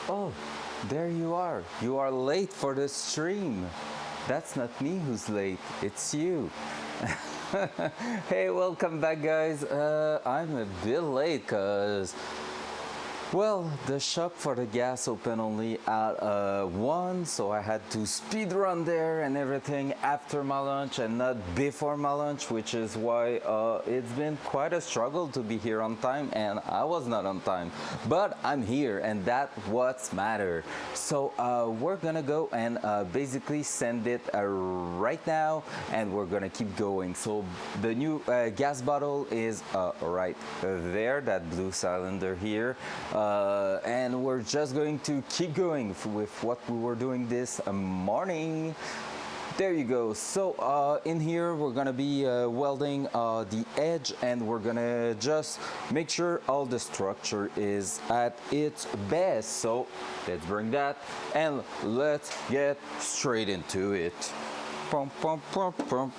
Oh, there you are. You are late for the stream. That's not me who's late, it's you. Hey, welcome back, guys. I'm a bit late because well, the shop for the gas opened only at 1, so I had to speed run there and everything after my lunch and not before my lunch, which is why it's been quite a struggle to be here on time, and I was not on time. But I'm here, and that's what's matter. So we're gonna go and basically send it right now, and we're gonna keep going. So the new gas bottle is right there, that blue cylinder here. And we're just going to keep going with what we were doing this morning. There you go. So in here we're gonna be welding the edge, and we're gonna just make sure all the structure is at its best. So let's bring that and let's get straight into it. Pum, pum, pum, pum.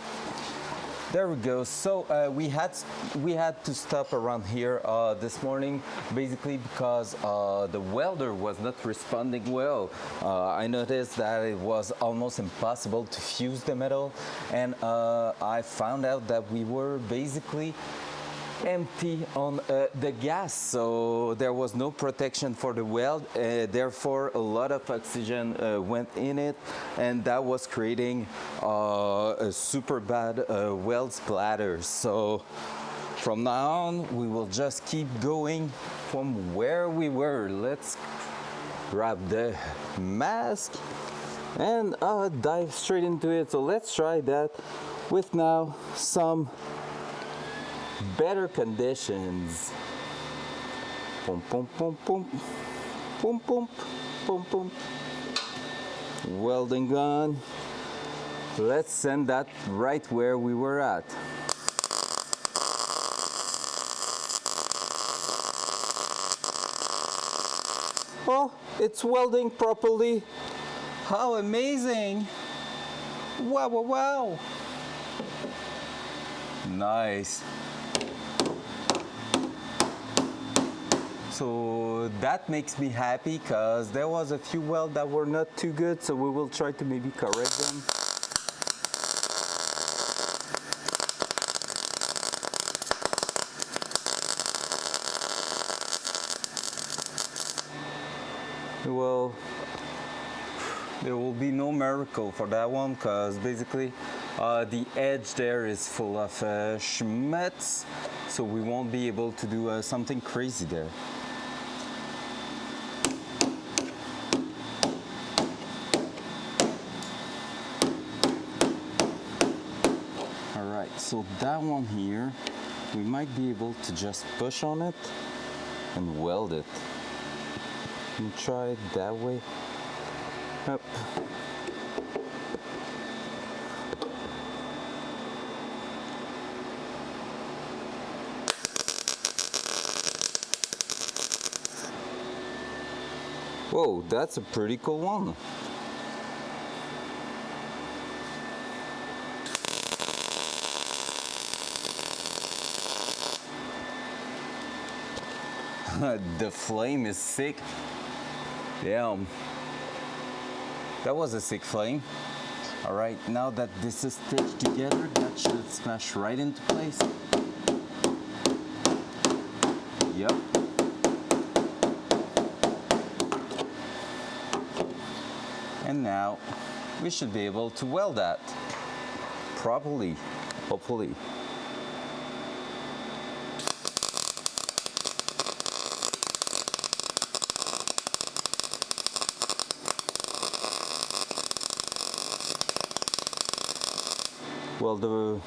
There we go. So we had to stop around here this morning, basically because the welder was not responding well. I noticed that it was almost impossible to fuse the metal, and I found out that we were basically empty on the gas, so there was no protection for the weld, therefore a lot of oxygen went in it, and that was creating a super bad weld splatter. So from now on we will just keep going from where we were. Let's grab the mask and dive straight into it. So let's try that with now some better conditions. Pum pum pum pum pum pum pum pum. Welding gun. Let's send that right where we were at. Oh, it's welding properly. How amazing! Wow, wow, wow! Nice. So that makes me happy because there was a few welds that were not too good, so we will try to maybe correct them. Well, there will be no miracle for that one because basically the edge there is full of schmutz, so we won't be able to do something crazy there. So that one here, we might be able to just push on it and weld it. And try it that way. Up. Whoa, that's a pretty cool one. The flame is sick. Damn. That was a sick flame. All right, now that this is stitched together, that should smash right into place. Yep. And now we should be able to weld that properly, hopefully. Well, the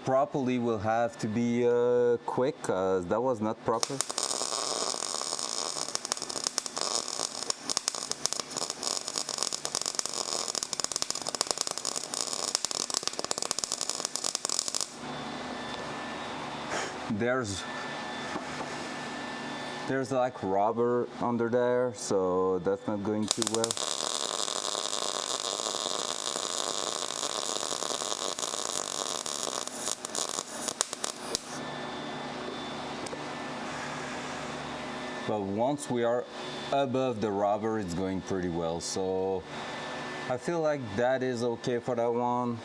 properly will have to be quick, cause that was not proper. There's like rubber under there, so that's not going too well. but once we are above the rubber, it's going pretty well. So I feel like that is okay for that one.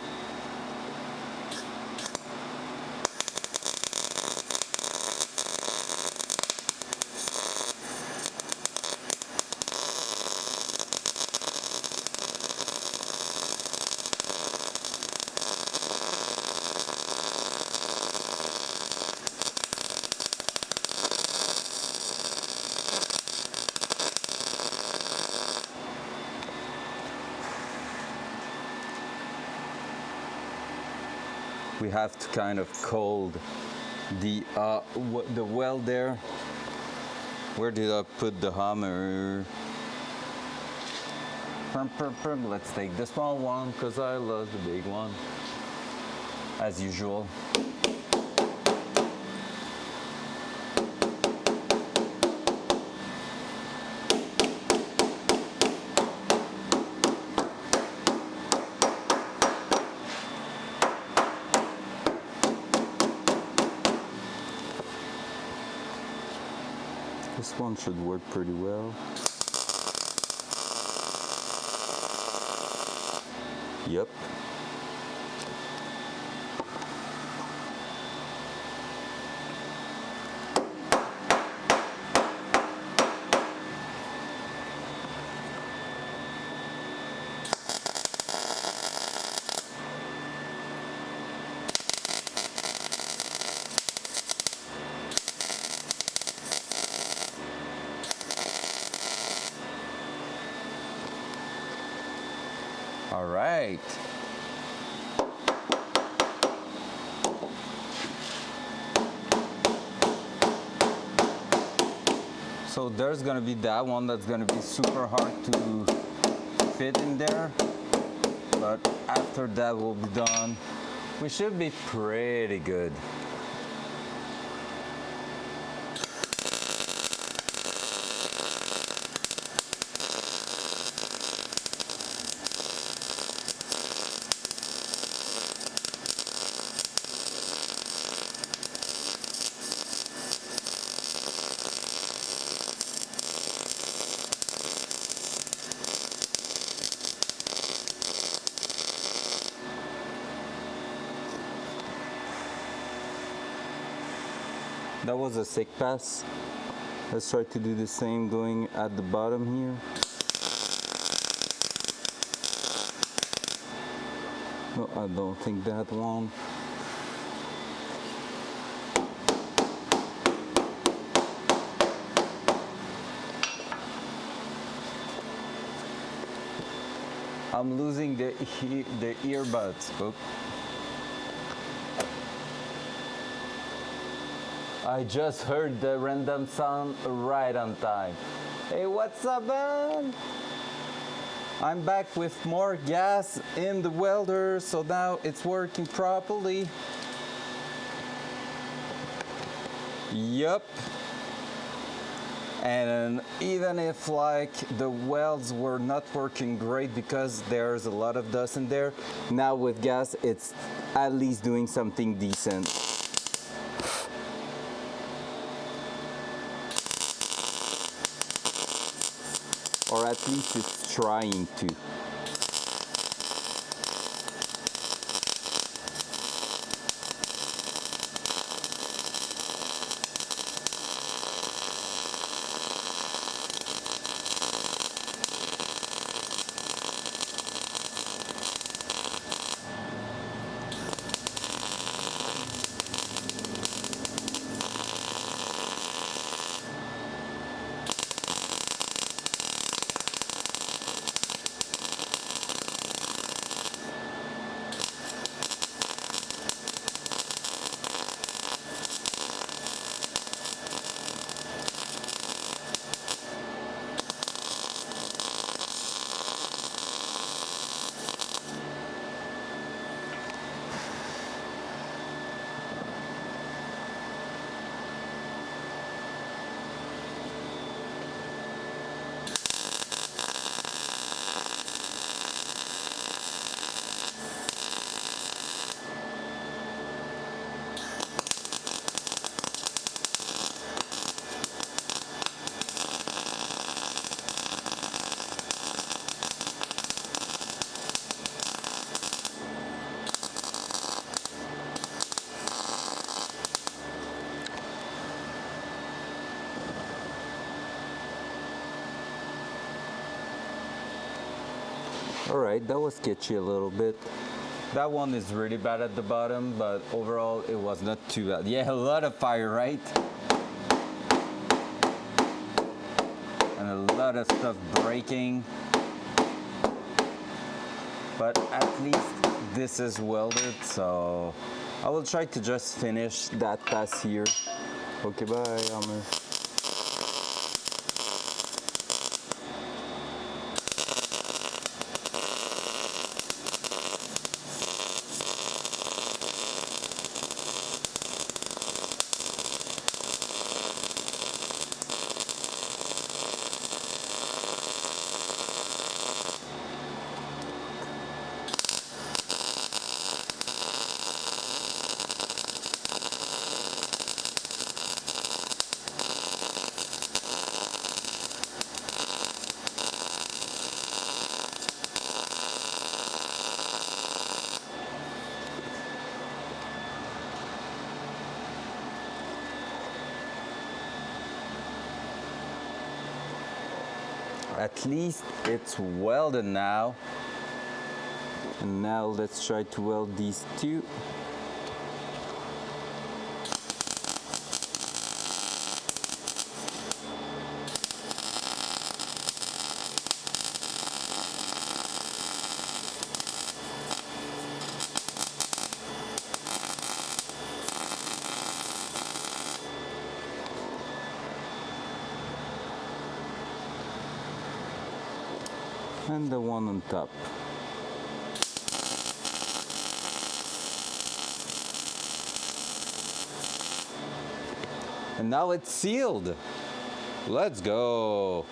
We have to kind of cold the weld there. Where did I put the hammer? Let's take the small one because I love the big one, as usual. This one should work pretty well. Yep. All right. So there's gonna be that one that's gonna be super hard to fit in there, but after that will be done, we should be pretty good. That was a sick pass. Let's try to do the same going at the bottom here. No, I don't think that one. I'm losing the earbuds. Oops. I just heard the random sound right on time. Hey, what's up, man? I'm back with more gas in the welder, so now it's working properly. Yup. And even if like the welds were not working great because there's a lot of dust in there, now with gas it's at least doing something decent. Or at least it's trying to. All right, that was sketchy a little bit. That one is really bad at the bottom, but overall it was not too bad. Yeah, a lot of fire, right? And a lot of stuff breaking. But at least this is welded, so I will try to just finish that pass here. Okay, bye, Amr. At least it's welded now. And now let's try to weld these two. And the one on top. And now it's sealed. Let's go.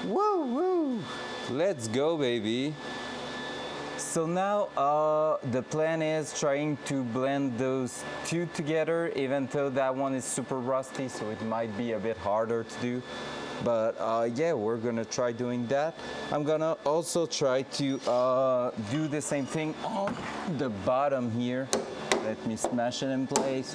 Woo woo. Let's go, baby. So now the plan is trying to blend those two together, even though that one is super rusty, so it might be a bit harder to do. But yeah, we're gonna try doing that. I'm gonna also try to do the same thing on the bottom here. Let me smash it in place.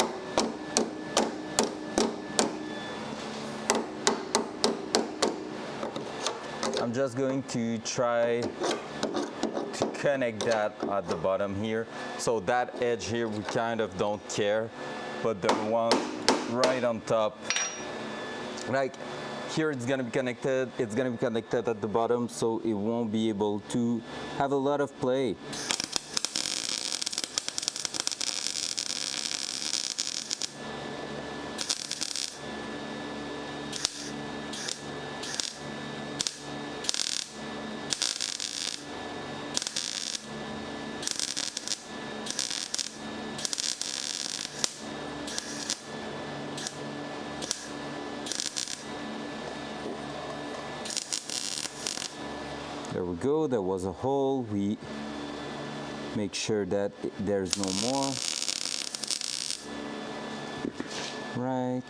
I'm just going to try to connect that at the bottom here. So that edge here, we kind of don't care, but the one right on top, like, here it's gonna be connected at the bottom, so it won't be able to have a lot of play. There we go, there was a hole. We make sure that there's no more. Right.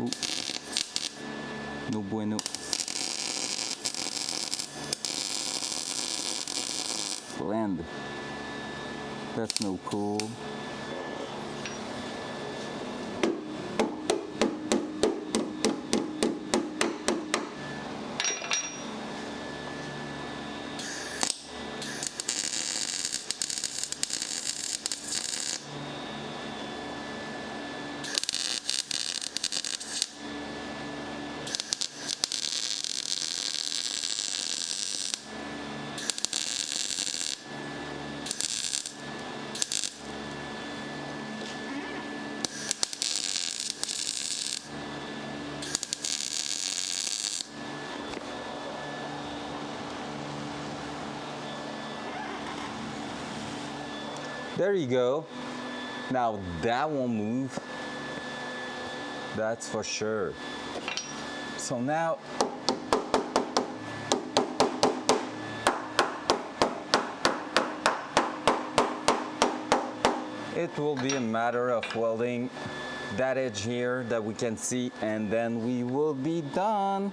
Ooh. No bueno. Blend. That's no cool. There you go. Now that won't move. That's for sure. So now it will be a matter of welding that edge here that we can see, and then we will be done.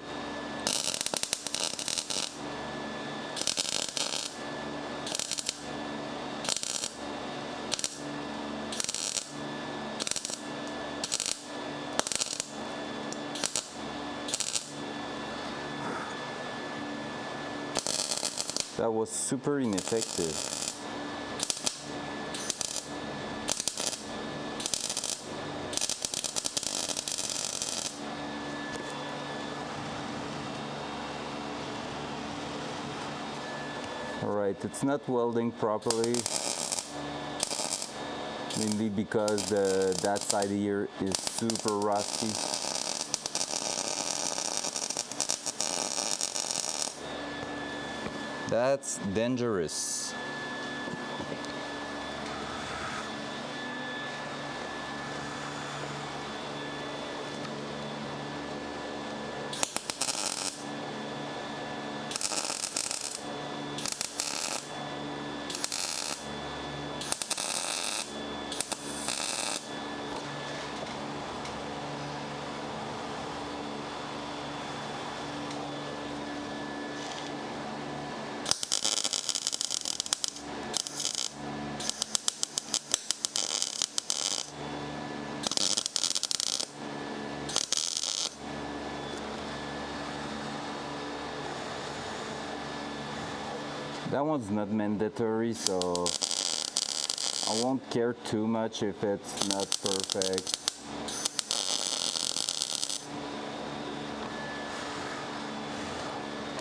That was super ineffective. Alright, it's not welding properly, mainly because that side here is super rusty. That's dangerous. That one's not mandatory, so I won't care too much if it's not perfect.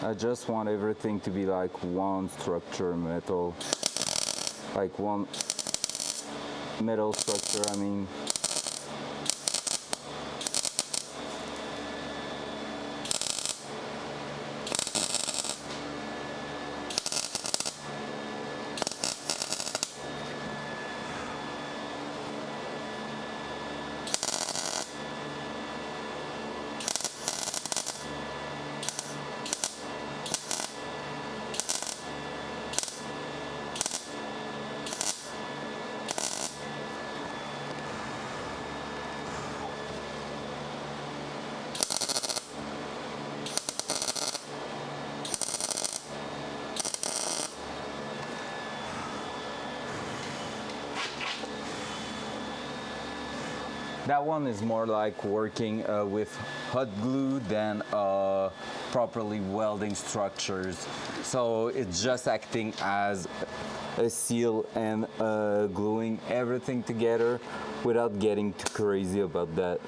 I just want everything to be like one structure metal, like one metal structure, I mean. That one is more like working with hot glue than properly welding structures. So it's just acting as a seal and gluing everything together without getting too crazy about that.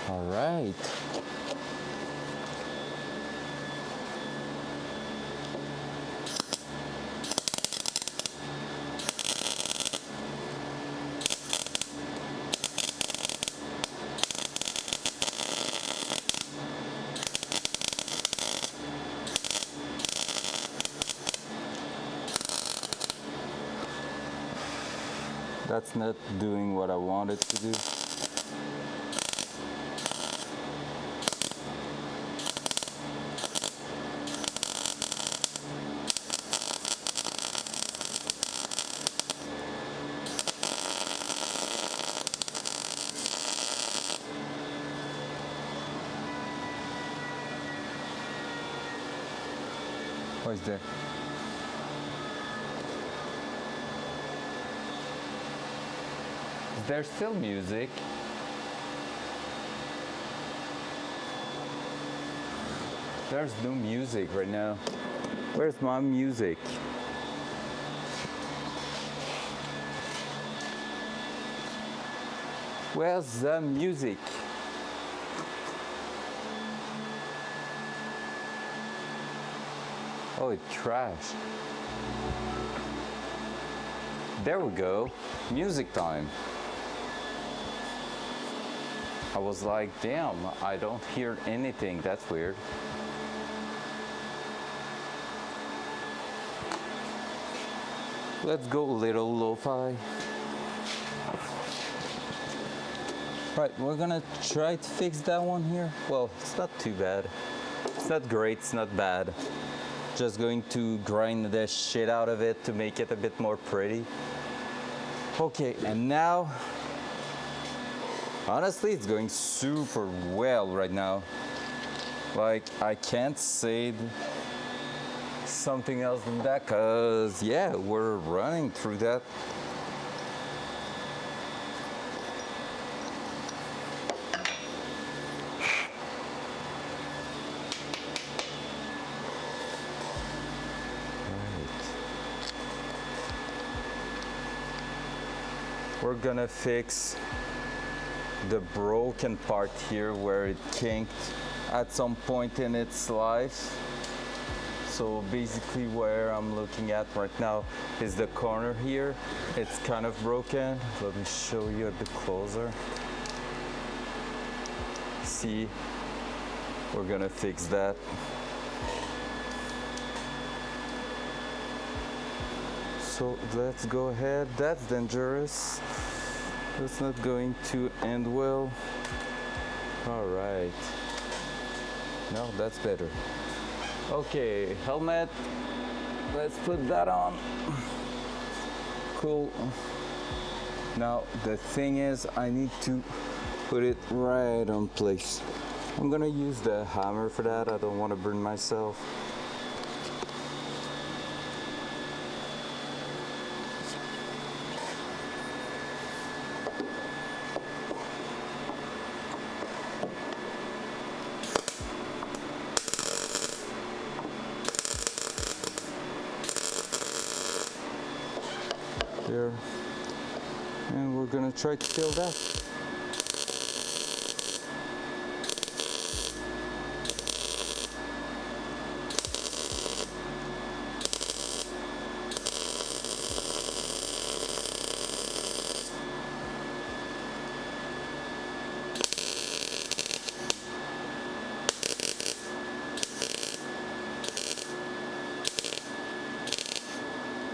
All right. That's not doing what I wanted to do. What is there? There's still music. There's no music right now. Where's my music? Where's the music? Oh, it crashed. There we go. Music time. I was like, damn, I don't hear anything. That's weird. Let's go a little lo-fi. Right, we're gonna try to fix that one here. Well, it's not too bad. It's not great, it's not bad. Just going to grind the shit out of it to make it a bit more pretty. Okay, and now, honestly, it's going super well right now. Like, I can't say something else than that, cause yeah, we're running through that. We're gonna fix the broken part here where it kinked at some point in its life. So basically where I'm looking at right now is the corner here. It's kind of broken. Let me show you a bit closer. See, we're gonna fix that. So let's go ahead. That's dangerous. That's not going to end well. All right. No, that's better. Okay, helmet. Let's put that on. Cool. Now, the thing is, I need to put it right on place. I'm gonna use the hammer for that. I don't want to burn myself. There, and we're gonna try to fill that.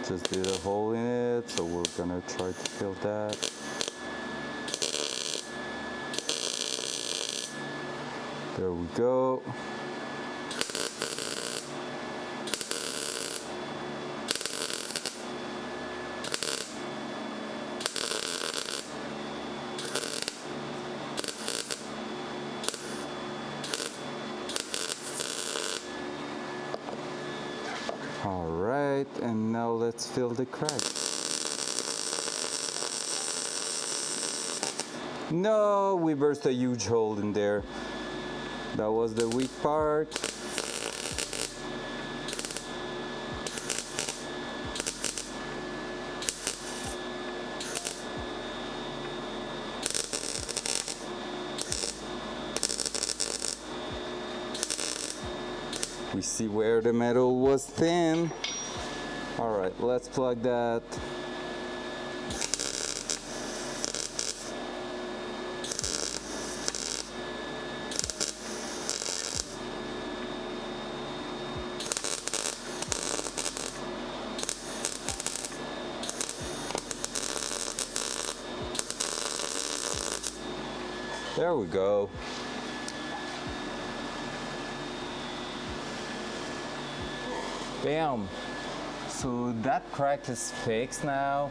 Just did a hole in it, so we're gonna try to fill that. There we go. All right, and now let's fill the crack. No, we burst a huge hole in there. That was the weak part. We see where the metal was thin. All right, let's plug that. There we go. Bam. So that crack is fixed now.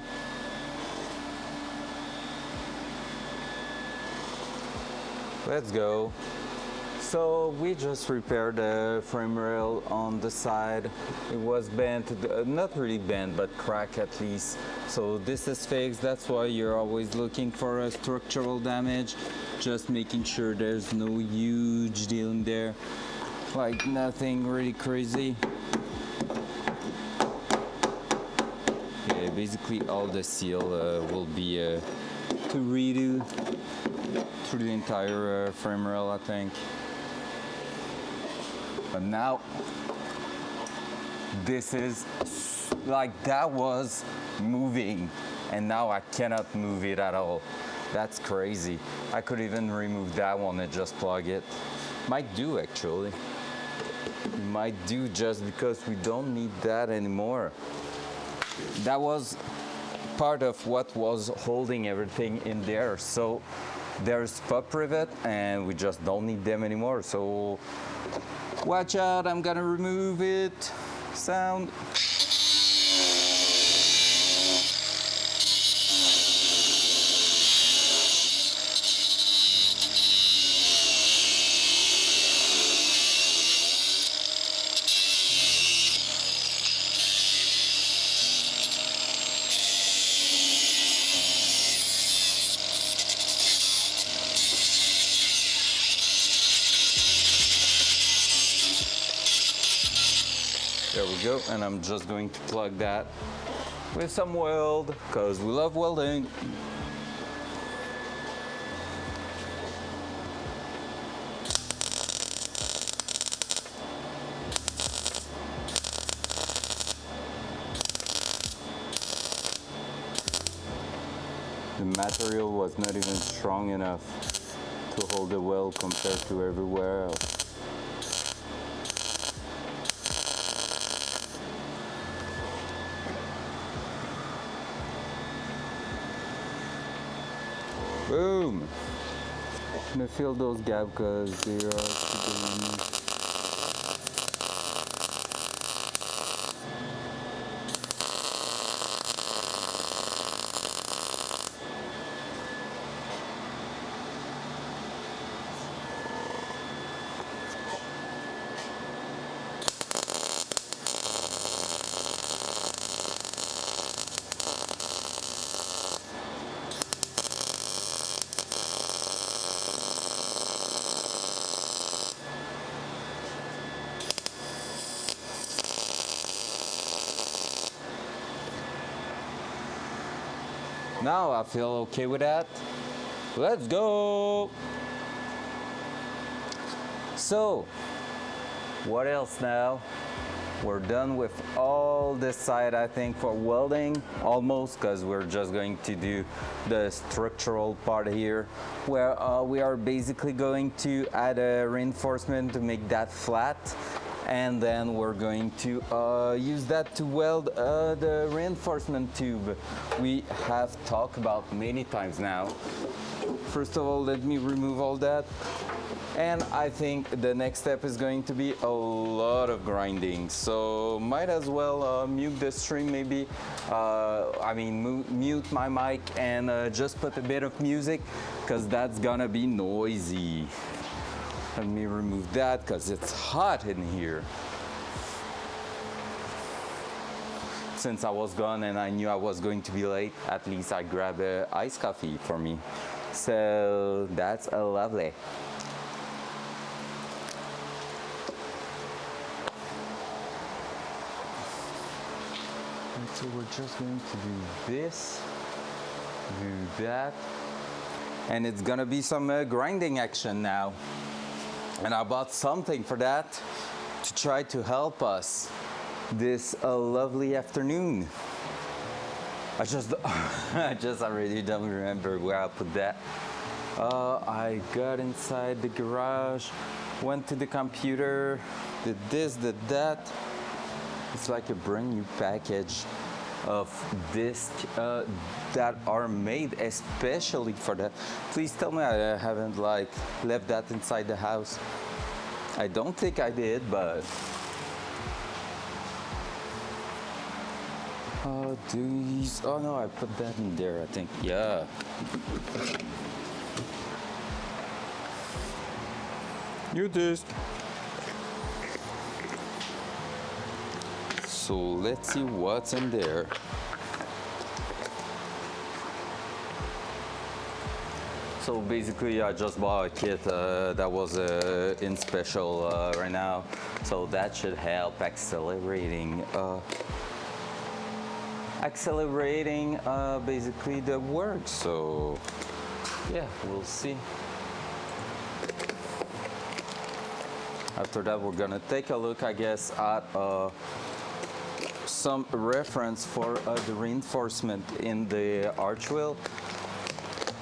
Let's go. So we just repaired the frame rail on the side. It was bent, not really bent, but cracked at least. So this is fixed. That's why you're always looking for a structural damage. Just making sure there's no huge deal in there. Like nothing really crazy. basically all the seal will be to redo through the entire frame rail, I think. But now, this is like that was moving, and now I cannot move it at all. That's crazy. I could even remove that one and just plug it. Might do actually. Might do just because we don't need that anymore. That was part of what was holding everything in there. So there's pup rivet and we just don't need them anymore. So watch out, I'm gonna remove it. Sound. There we go, and I'm just going to plug that with some weld, because we love welding. The material was not even strong enough to hold the weld compared to everywhere else. Boom! I'm gonna fill those gaps because they are too. Now I feel okay with that. Let's go! So, what else now? We're done with all this side, I think, for welding, almost, because we're just going to do the structural part here, where we are basically going to add a reinforcement to make that flat. And then we're going to use that to weld the reinforcement tube we have talked about many times now. First of all, let me remove all that. And I think the next step is going to be a lot of grinding. So might as well mute the stream maybe. Mute my mic and just put a bit of music, because that's gonna be noisy. Let me remove that because it's hot in here. Since I was gone and I knew I was going to be late, at least I grabbed an iced coffee for me. So that's lovely. And so we're just going to do this, do that, and it's gonna be some grinding action now. And I bought something for that to try to help us this lovely afternoon. I really don't remember where I put that. I got inside the garage, went to the computer, did this, did that. It's like a brand new package of discs that are made especially for that. Please tell me I haven't left that inside the house. I don't think I did, but oh no, I put that in there, I think. Yeah. New disc. So let's see what's in there. So basically I just bought a kit that was in special right now. So that should help accelerating accelerating basically the work. So yeah, we'll see. After that, we're gonna take a look, I guess, at some reference for the reinforcement in the arch wheel,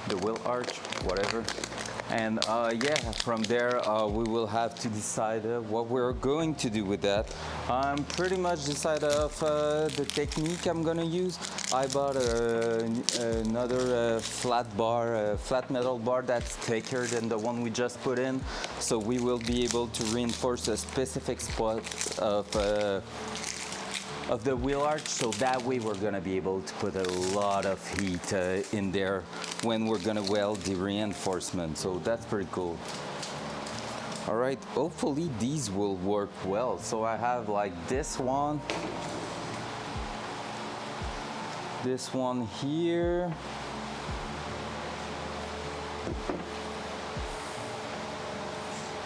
the wheel arch, whatever. And yeah, from there we will have to decide what we're going to do with that. I'm pretty much decided of the technique I'm gonna use. I bought another flat bar, flat metal bar that's thicker than the one we just put in. So we will be able to reinforce a specific spot of the wheel arch, so that way we're gonna be able to put a lot of heat in there when we're gonna weld the reinforcement. So that's pretty cool. All right, hopefully these will work well. So I have like this one here,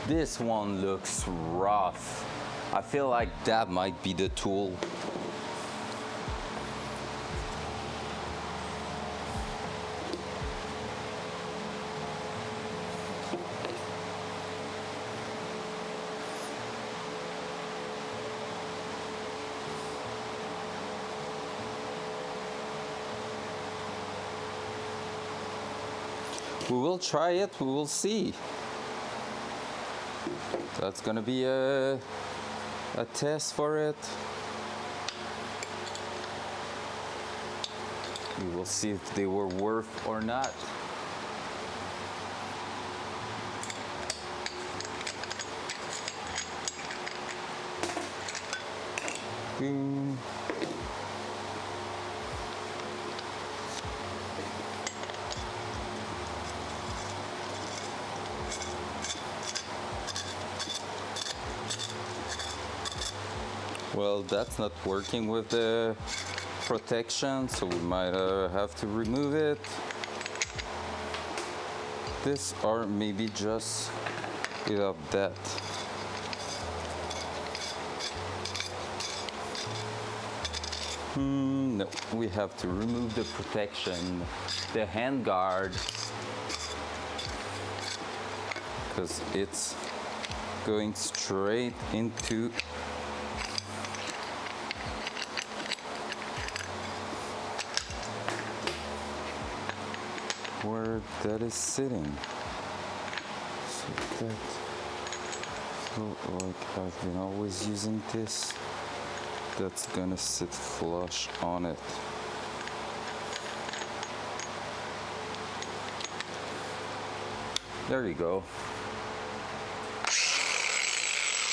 this one looks rough. I feel like that might be the tool. We will try it, we will see. That's gonna be a test for it. We will see if they were worth or not. Boom. Well, that's not working with the protection, so we might have to remove it. This, or maybe just without that. No, we have to remove the protection, the hand guard, because it's going straight into where that is sitting. So that, like I've been always using this, that's gonna sit flush on it. There you go.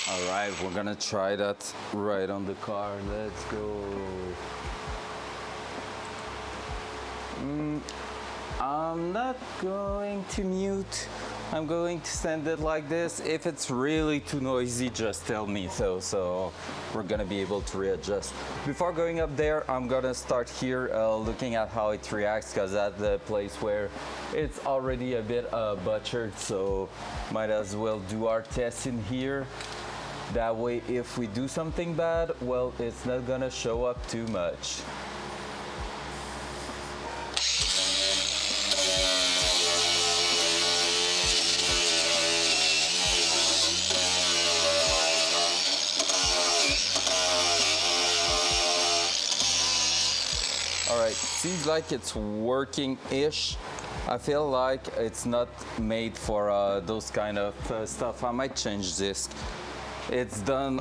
All right, we're gonna try that right on the car. Let's go. I'm not going to mute. I'm going to send it like this. If it's really too noisy, just tell me so we're gonna be able to readjust. Before going up there, I'm gonna start here looking at how it reacts, because that's the place where it's already a bit butchered, so might as well do our test in here. That way, if we do something bad, well, it's not gonna show up too much. Alright, seems like it's working-ish. I feel like it's not made for those kind of stuff. I might change this. It's done,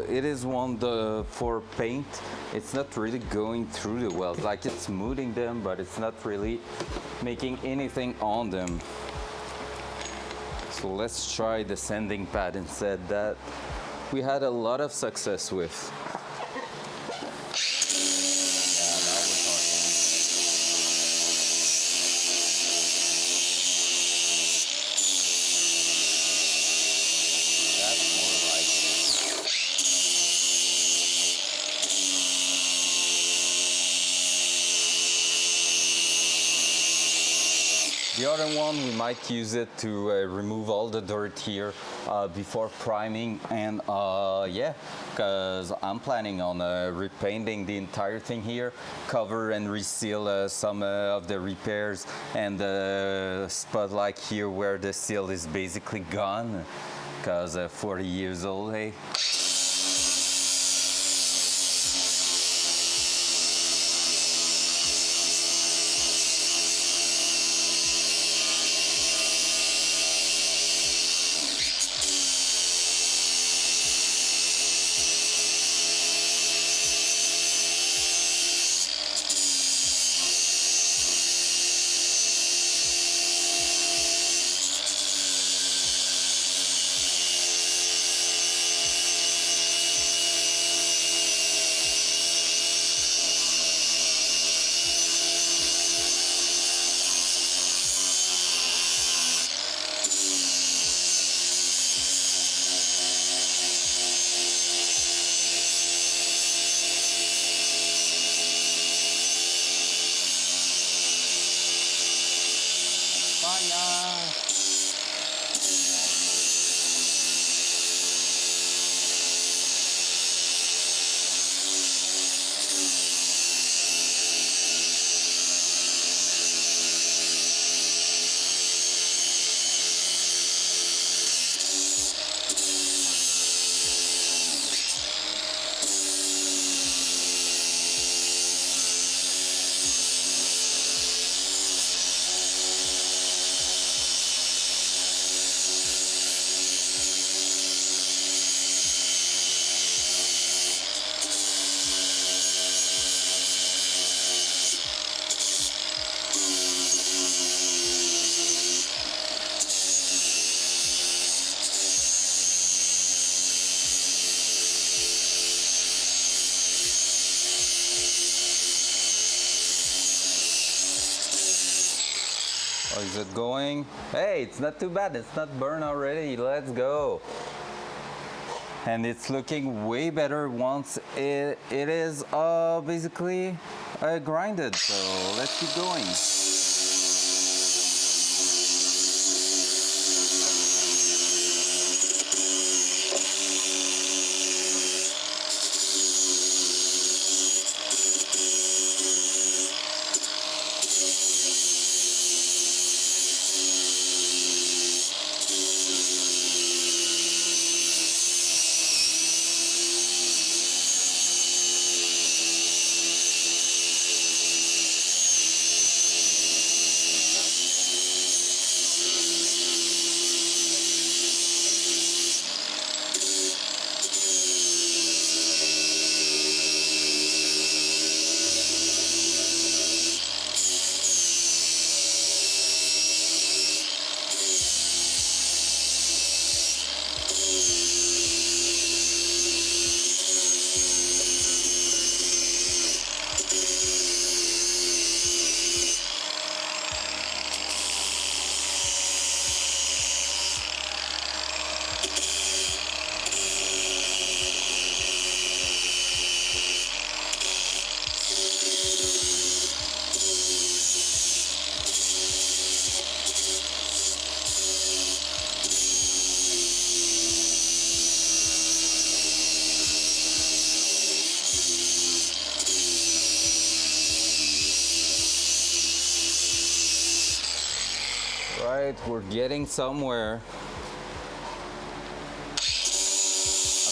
it is one for paint. It's not really going through the welds. Like, it's smoothing them, but it's not really making anything on them. So let's try the sanding pad instead, that we had a lot of success with. The other one, we might use it to remove all the dirt here before priming, and yeah, because I'm planning on repainting the entire thing here, cover and reseal some of the repairs, and the spot like here where the seal is basically gone, because 40 years old, hey. Oh, is it going? Hey, it's not too bad. It's not burned already. Let's go. And it's looking way better once it is basically grinded. So let's keep going. Right, we're getting somewhere. I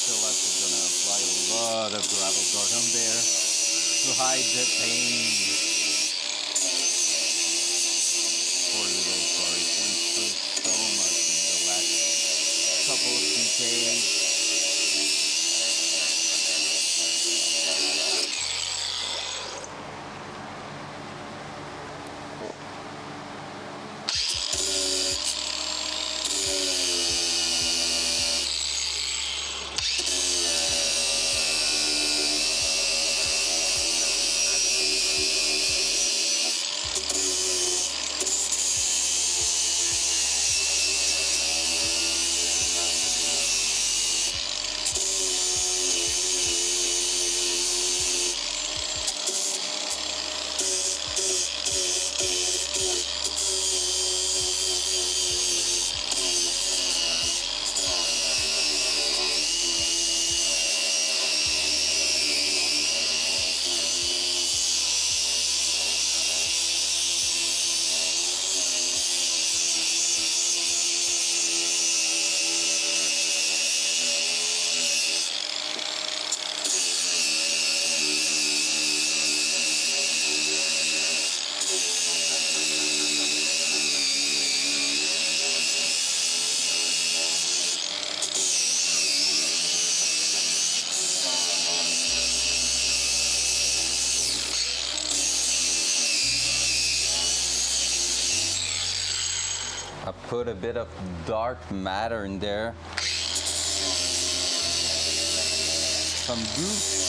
feel like we're gonna apply a lot of gravel guard on there to hide the pain. Poor little car, it went through so much in the last couple of decades. put a bit of dark matter in there. Some goo.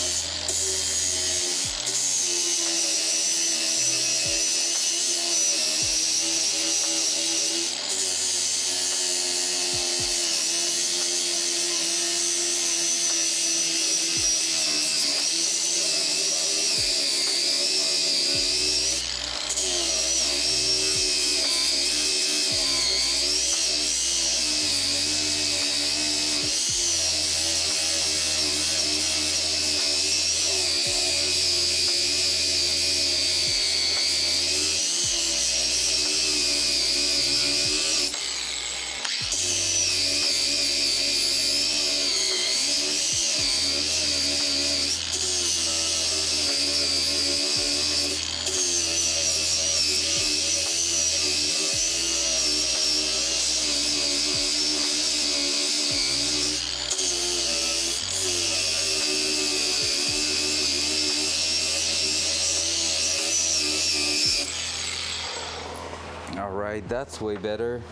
All right, that's way better.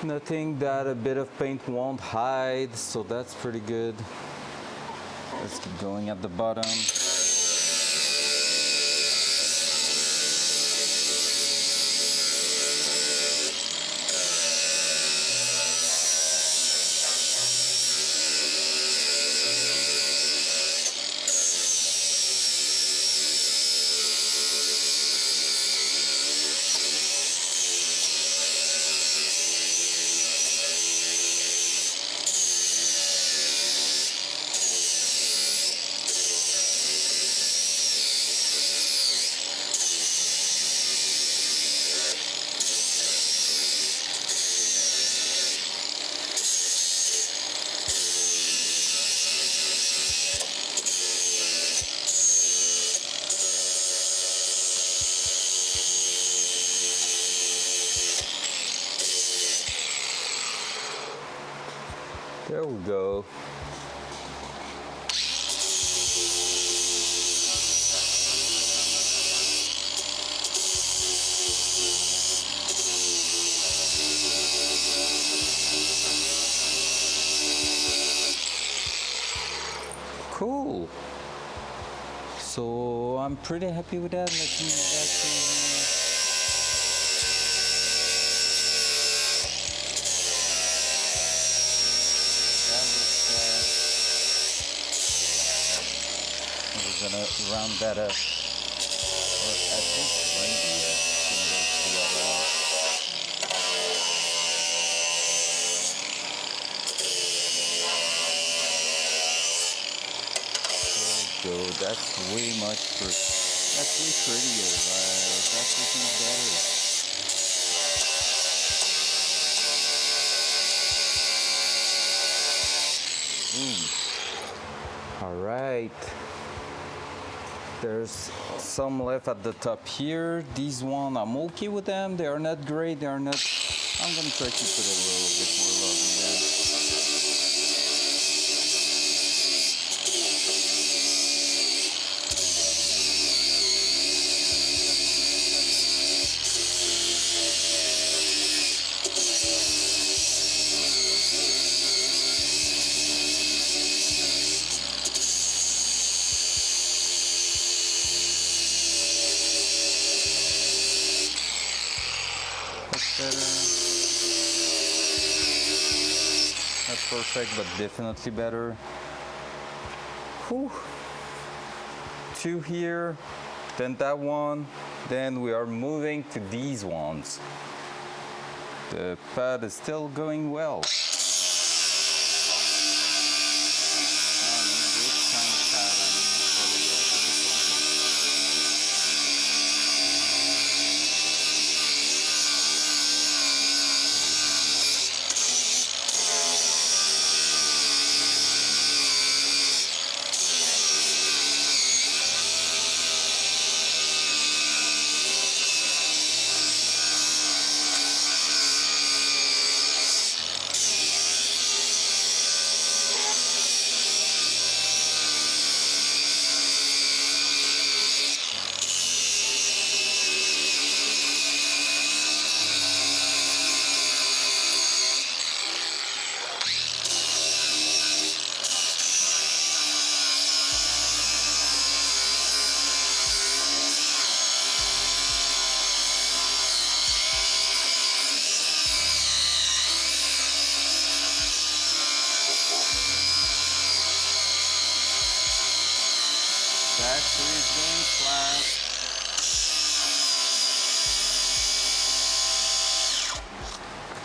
Nothing that a bit of paint won't hide, so that's pretty good. Let's keep going at the bottom. There we go. Cool. So I'm pretty happy with that. Let me move that thing. We're gonna round that up, or at least maybe similar to the other one. There we go. That's way much that's way prettier. That's looking better. All right. There's some left at the top here. These one, I'm okay with them. They are not great. They are not. I'm gonna try to put a little bit more love in there. Better. Not perfect, but definitely better. Whew. Two here, then that one, then we are moving to these ones. The pad is still going well.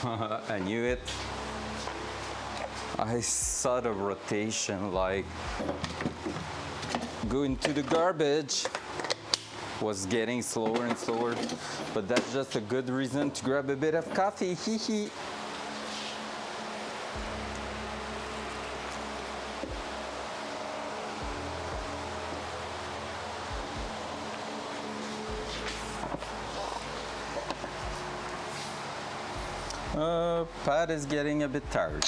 I knew it. I saw the rotation like going to the garbage was getting slower and slower, but that's just a good reason to grab a bit of coffee. Hee hee. Pat is getting a bit tired.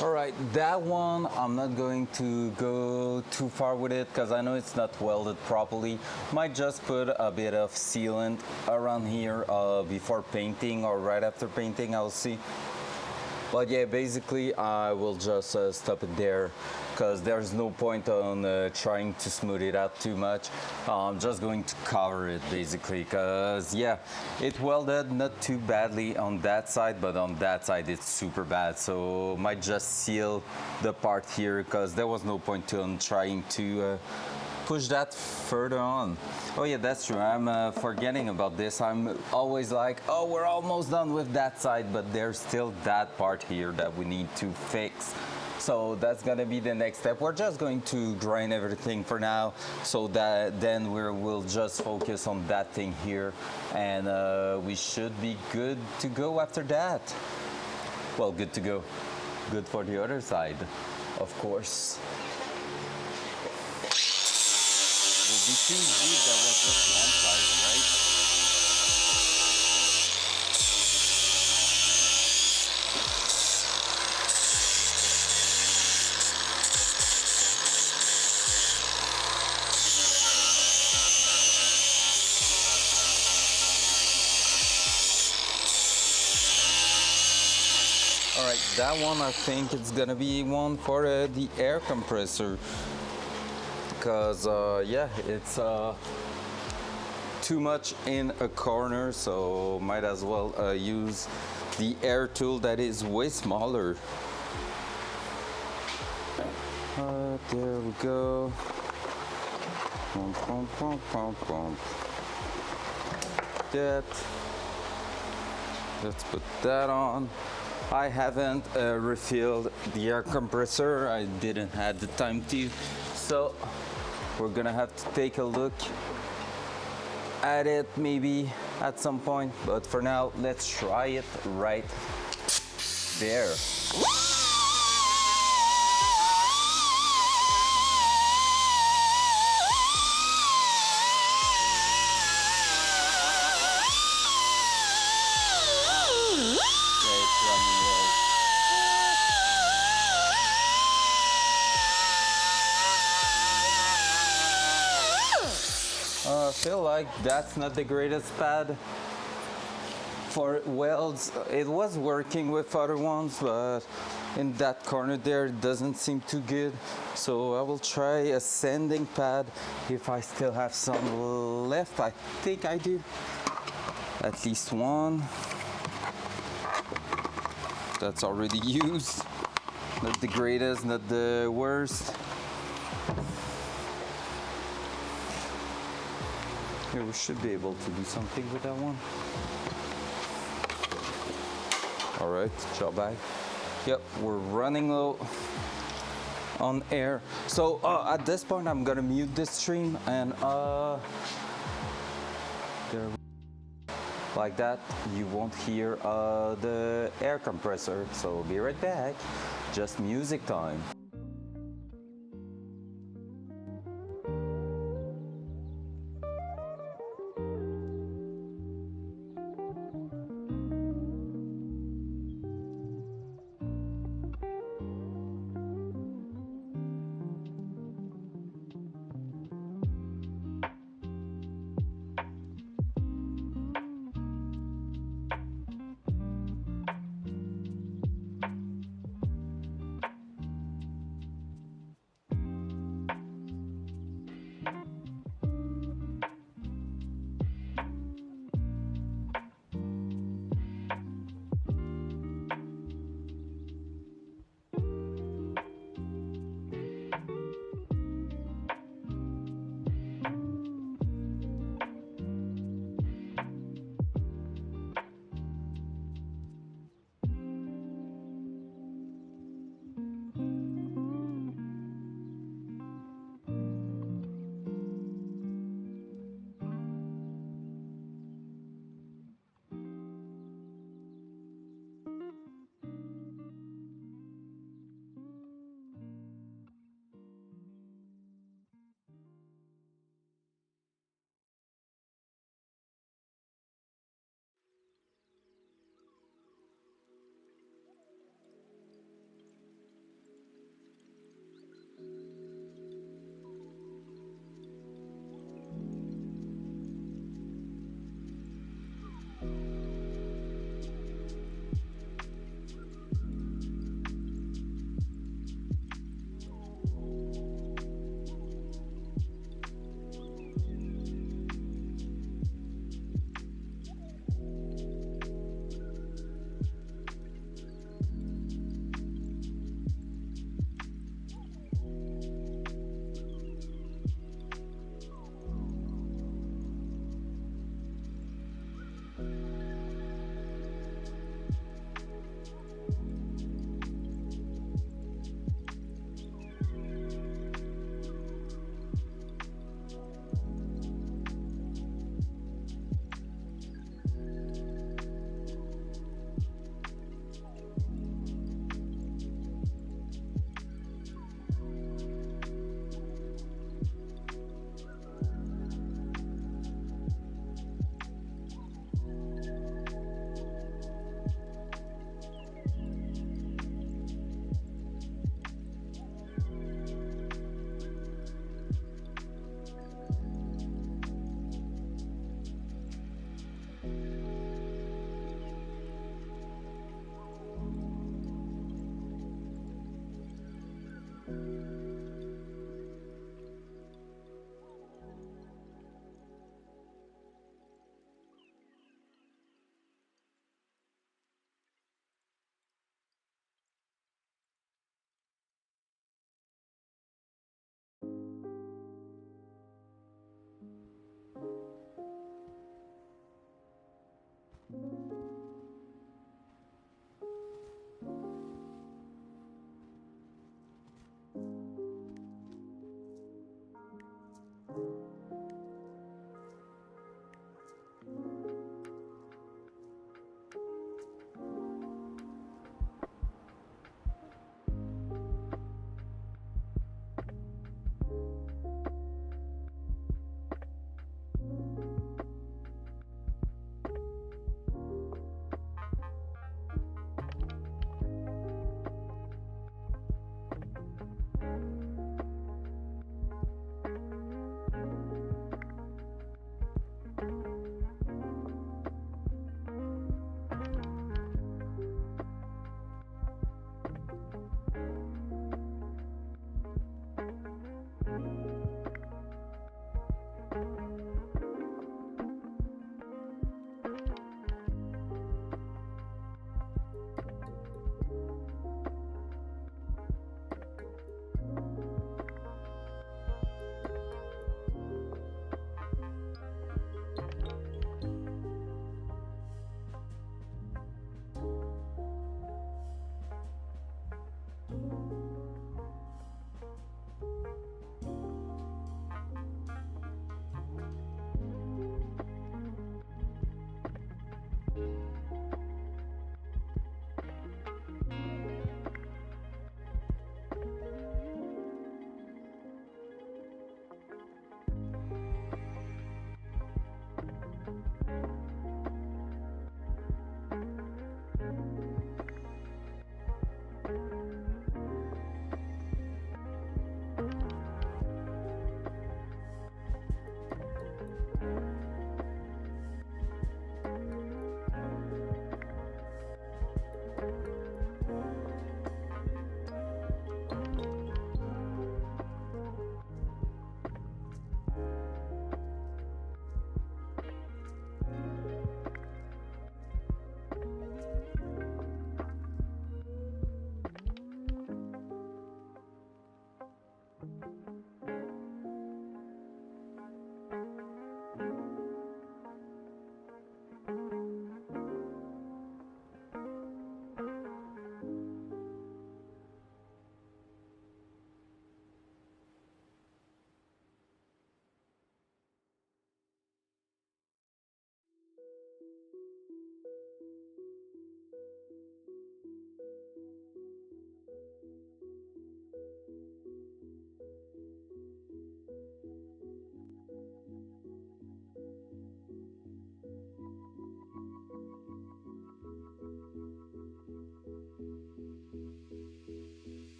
All right, that one, I'm not going to go too far with it because I know it's not welded properly. Might just put a bit of sealant around here before painting or right after painting, I'll see. But yeah, basically I will just stop it there because there's no point on trying to smooth it out too much. I'm just going to cover it basically because yeah, it welded not too badly on that side, but on that side it's super bad. So might just seal the part here because there was no point on trying to push that further on. Oh yeah, that's true. I'm forgetting about this. I'm always like, oh, we're almost done with that side, but there's still that part here that we need to fix. So that's gonna be the next step. We're just going to grind everything for now, so that then we'll just focus on that thing here, and we should be good to go after that. Well, good to go. Good for the other side, of course. Be too easy if that was just one side, right? All right, that one I think it's gonna be one for the air compressor. Because yeah, it's too much in a corner, so might as well use the air tool that is way smaller. There we go. Pump, pump, pump, pump, pump. That. Let's put that on. I haven't refilled the air compressor. I didn't have the time to, so we're gonna have to take a look at it maybe at some point, but for now let's try it right there. I feel like that's not the greatest pad for welds. It was working with other ones, but in that corner there it doesn't seem too good. So I will try a sanding pad if I still have some left. I think I do. At least one. That's already used. Not the greatest, not the worst. Here we should be able to do something with that one. All right, job bag. Yep, we're running low on air. So at this point, I'm gonna mute this stream and there, like that, you won't hear the air compressor. So be right back. Just music time.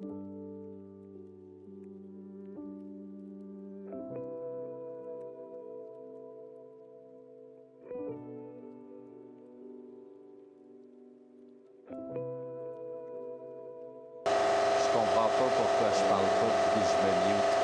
Je comprends pas pourquoi je parle pas puis je me mute.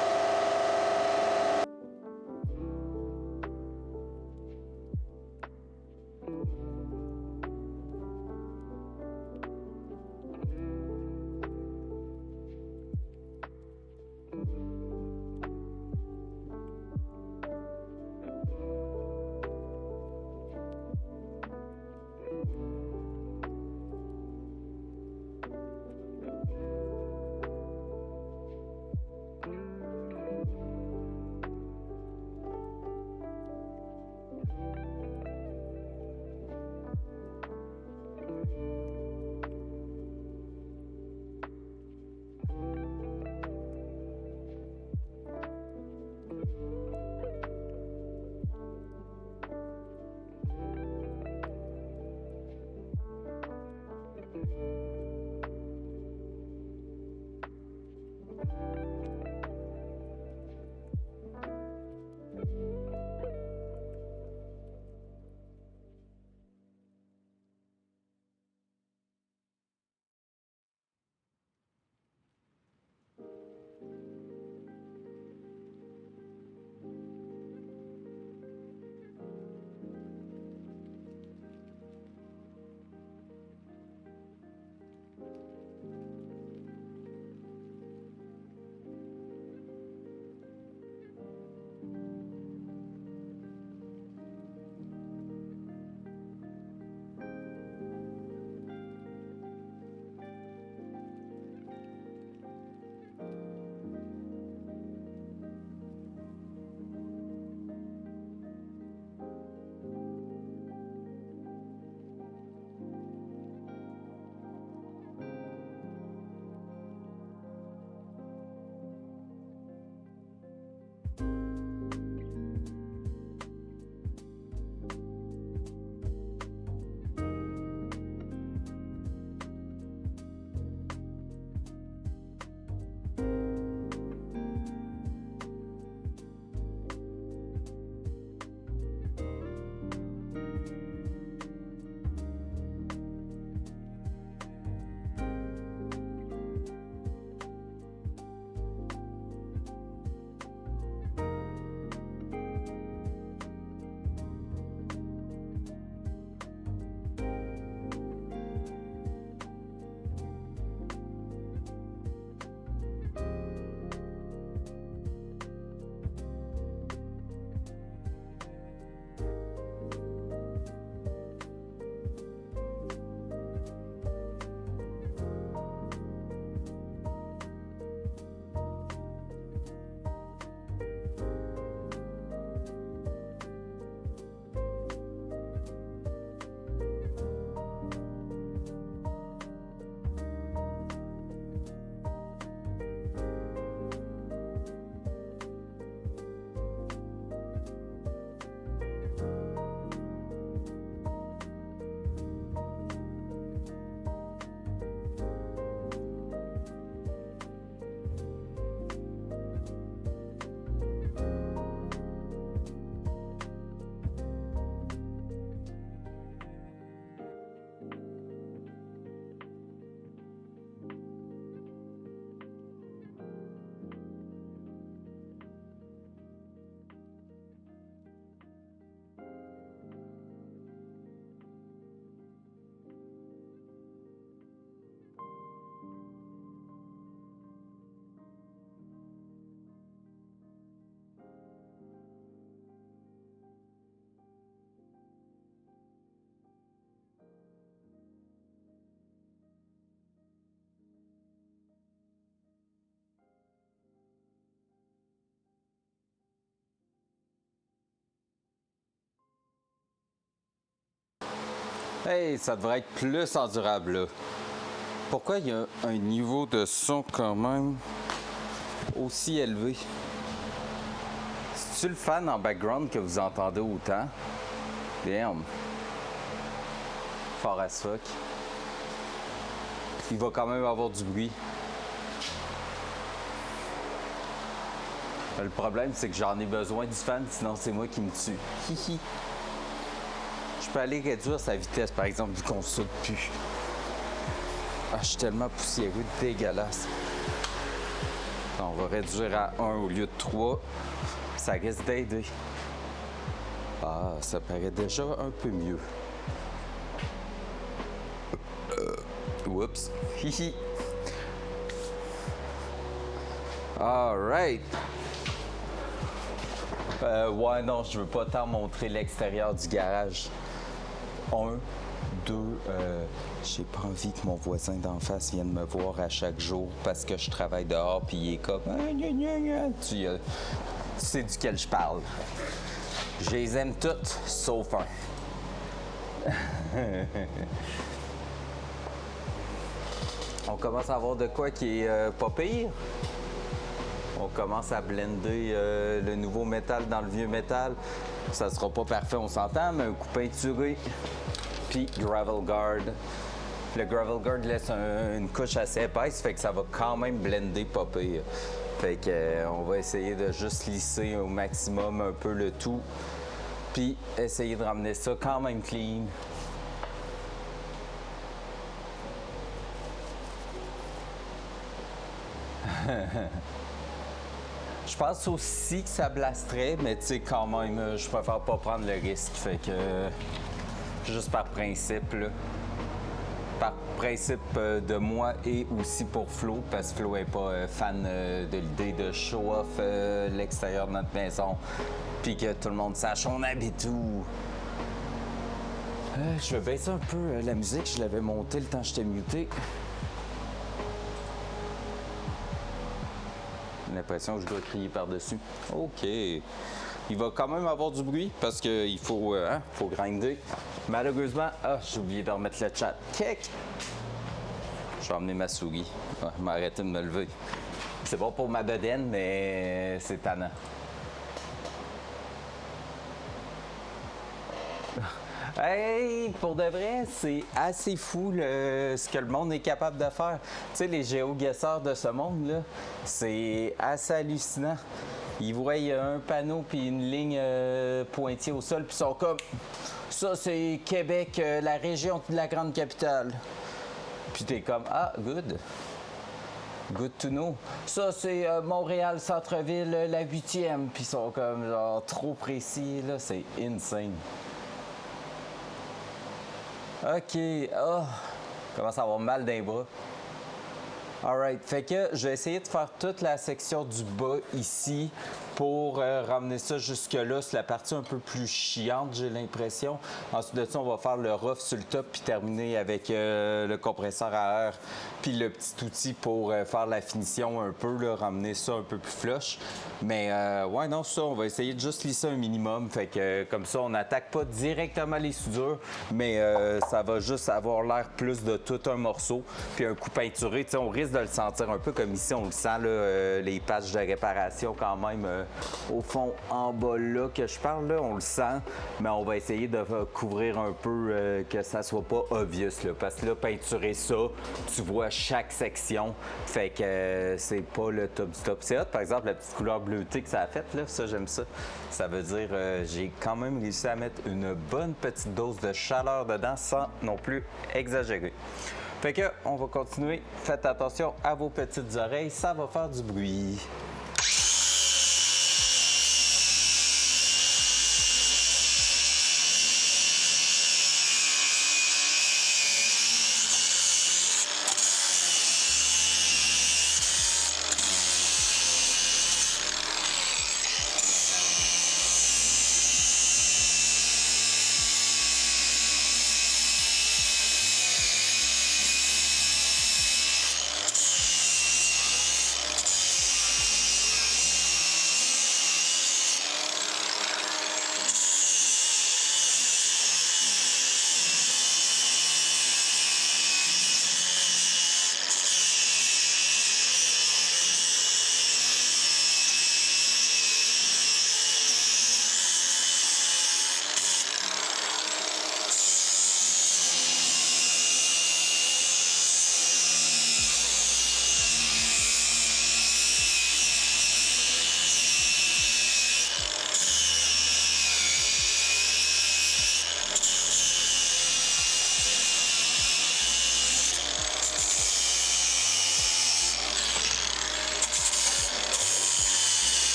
Hey, ça devrait être plus endurable là. Pourquoi il y a un niveau de son quand même aussi élevé? C'est-tu le fan en background que vous entendez autant? Damn. Fort as fuck. Il va quand même avoir du bruit. Le problème, c'est que j'en ai besoin du fan, sinon c'est moi qui me tue. Hihi. Je peux aller réduire sa vitesse, par exemple, vu qu'on saute plus. Ah, je suis tellement poussiéreux, dégueulasse. On va réduire à 1 au lieu de 3. Ça risque d'aider. Ah, ça paraît déjà un peu mieux. Oups. Hihi. All right. Ouais, non, je veux pas tant montrer l'extérieur du garage. 1, 2, j'ai pas envie que mon voisin d'en face vienne me voir à chaque jour parce que je travaille dehors puis il est comme tu sais duquel je parle. Je les aime toutes, sauf un. On commence à avoir de quoi qui est pas pire. On commence à blender le nouveau métal dans le vieux métal. Ça sera pas parfait, on s'entend, mais un coup peinturé. Puis gravel guard. Le gravel guard laisse une couche assez épaisse, fait que ça va quand même blender pas pire. Fait que on va essayer de juste lisser au maximum un peu le tout. Puis essayer de ramener ça quand même clean. Je pense aussi que ça blasterait, mais tu sais, quand même, je préfère pas prendre le risque. Fait que, juste par principe, là. Par principe de moi et aussi pour Flo, parce que Flo n'est pas fan de l'idée de show-off l'extérieur de notre maison, puis que tout le monde sache on habite où. Je vais baisser un peu la musique, je l'avais montée le temps que j'étais muté. J'ai l'impression que je dois crier par-dessus. OK. Il va quand même avoir du bruit parce qu'il faut, faut grinder. Malheureusement, j'ai oublié de remettre le chat. Kick! Je vais emmener ma souris. Ouais, je vais arrêter de me lever. C'est bon pour ma bedaine, mais c'est tannant. Hey, pour de vrai, c'est assez fou ce que le monde est capable de faire. Tu sais, les géoguesseurs de ce monde-là, c'est assez hallucinant. Ils voient un panneau puis une ligne pointillée au sol, puis ils sont comme ça, c'est Québec, la région de la grande capitale. Puis t'es comme ah, good. Good to know. Ça, c'est Montréal, centre-ville, la 8e. Puis ils sont comme genre trop précis, là, c'est insane. OK. Oh, je commence à avoir mal d'un bras. Alright. Fait que je vais essayer de faire toute la section du bas ici pour ramener ça jusque-là. C'est la partie un peu plus chiante, j'ai l'impression. Ensuite de ça, on va faire le rough sur le top puis terminer avec le compresseur à air puis le petit outil pour faire la finition un peu, là, ramener ça un peu plus flush. Mais ouais, non, ça, on va essayer de juste lisser un minimum. Fait que comme ça, on n'attaque pas directement les soudures, mais ça va juste avoir l'air plus de tout un morceau. Puis un coup peinturé, tu sais, on risque de le sentir un peu comme ici, on le sent, là, les patchs de réparation quand même. Au fond, en bas là que je parle, là, on le sent, mais on va essayer de couvrir un peu que ça soit pas obvious, là, parce que là, peinturer ça, tu vois chaque section, fait que c'est pas le top du top. C'est hot, par exemple, la petite couleur bleutée que ça a faite, là, ça, j'aime ça. Ça veut dire j'ai quand même réussi à mettre une bonne petite dose de chaleur dedans sans non plus exagérer. Fait que, on va continuer. Faites attention à vos petites oreilles, ça va faire du bruit.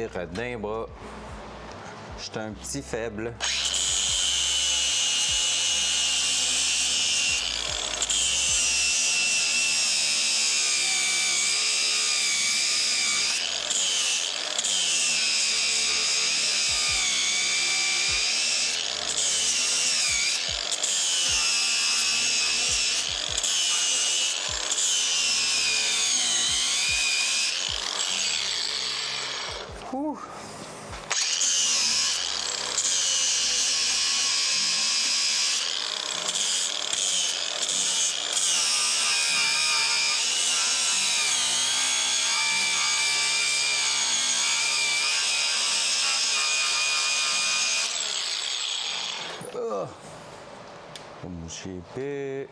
tenir d'un bras. Je suis un petit faible. Ouh. Vamos épais.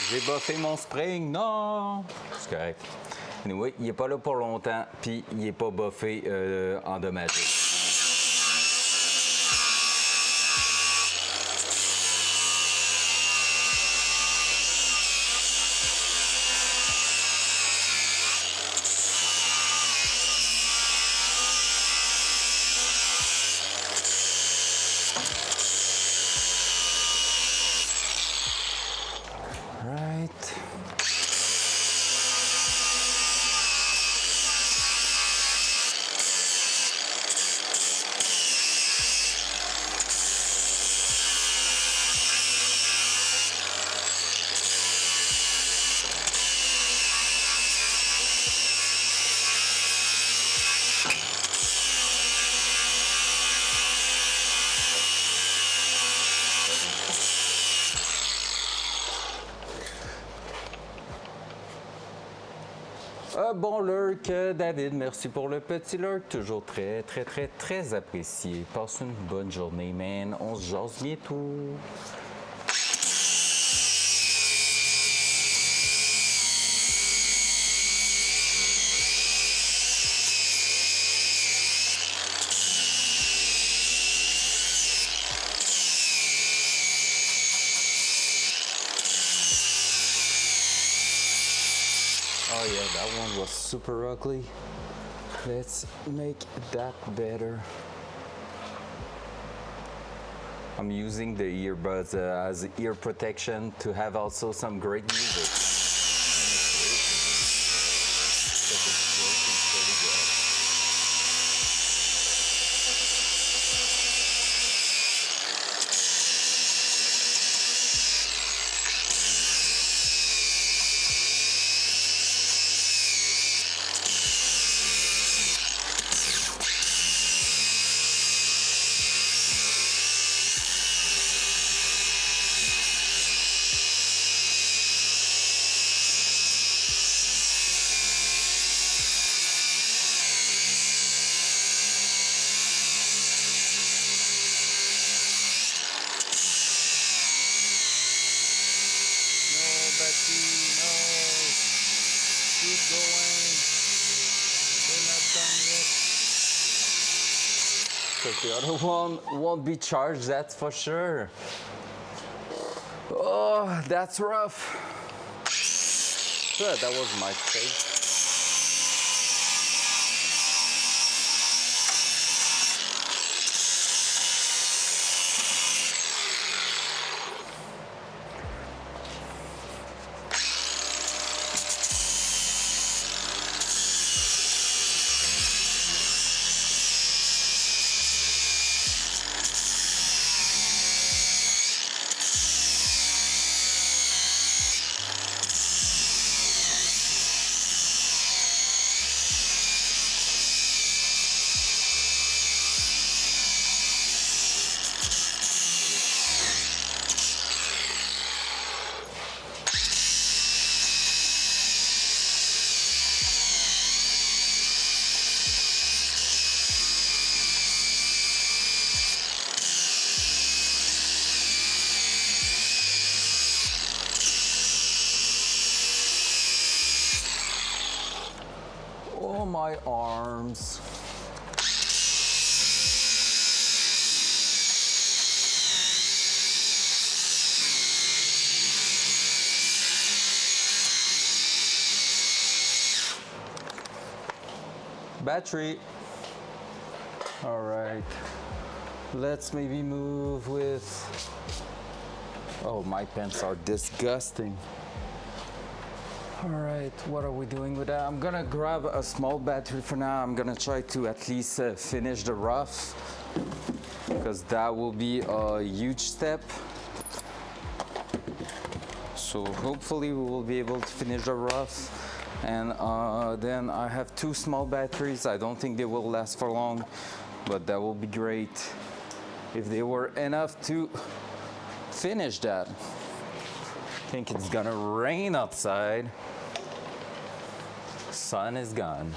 J'ai buffé mon spring, non! C'est correct. Anyway, il n'est pas là pour longtemps, puis il n'est pas buffé endommagé. Right. Bon lurk, David, merci pour le petit lurk. Toujours très, très, très, très apprécié. Passe une bonne journée, man. On se jase bientôt. Oh yeah, that one was super ugly. Let's make that better. I'm using the earbuds as ear protection to have also some great music. Because the other one won't be charged, that's for sure. Oh, that's rough. Good, that was my face. Oh, my arms. Battery. All right. Let's maybe move with... Oh, my pants are disgusting. All right, what are we doing with that? I'm gonna grab a small battery for now. I'm gonna try to at least finish the rough, because that will be a huge step. So hopefully we will be able to finish the rough. And then I have two small batteries. I don't think they will last for long, but that will be great if they were enough to finish that. I think it's gonna rain outside. Sun is gone.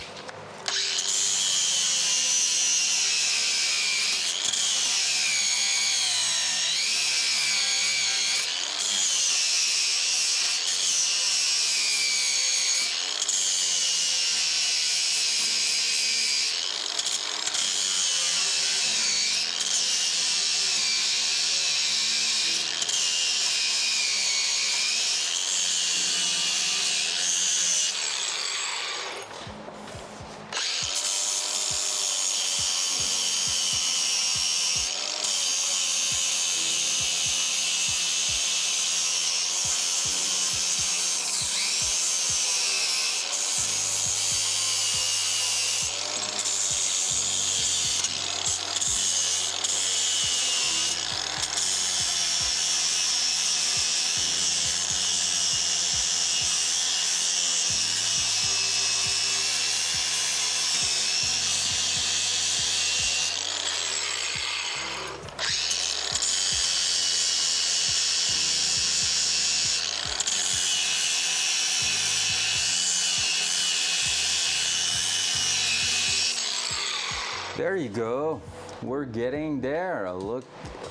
There you go. We're getting there. Look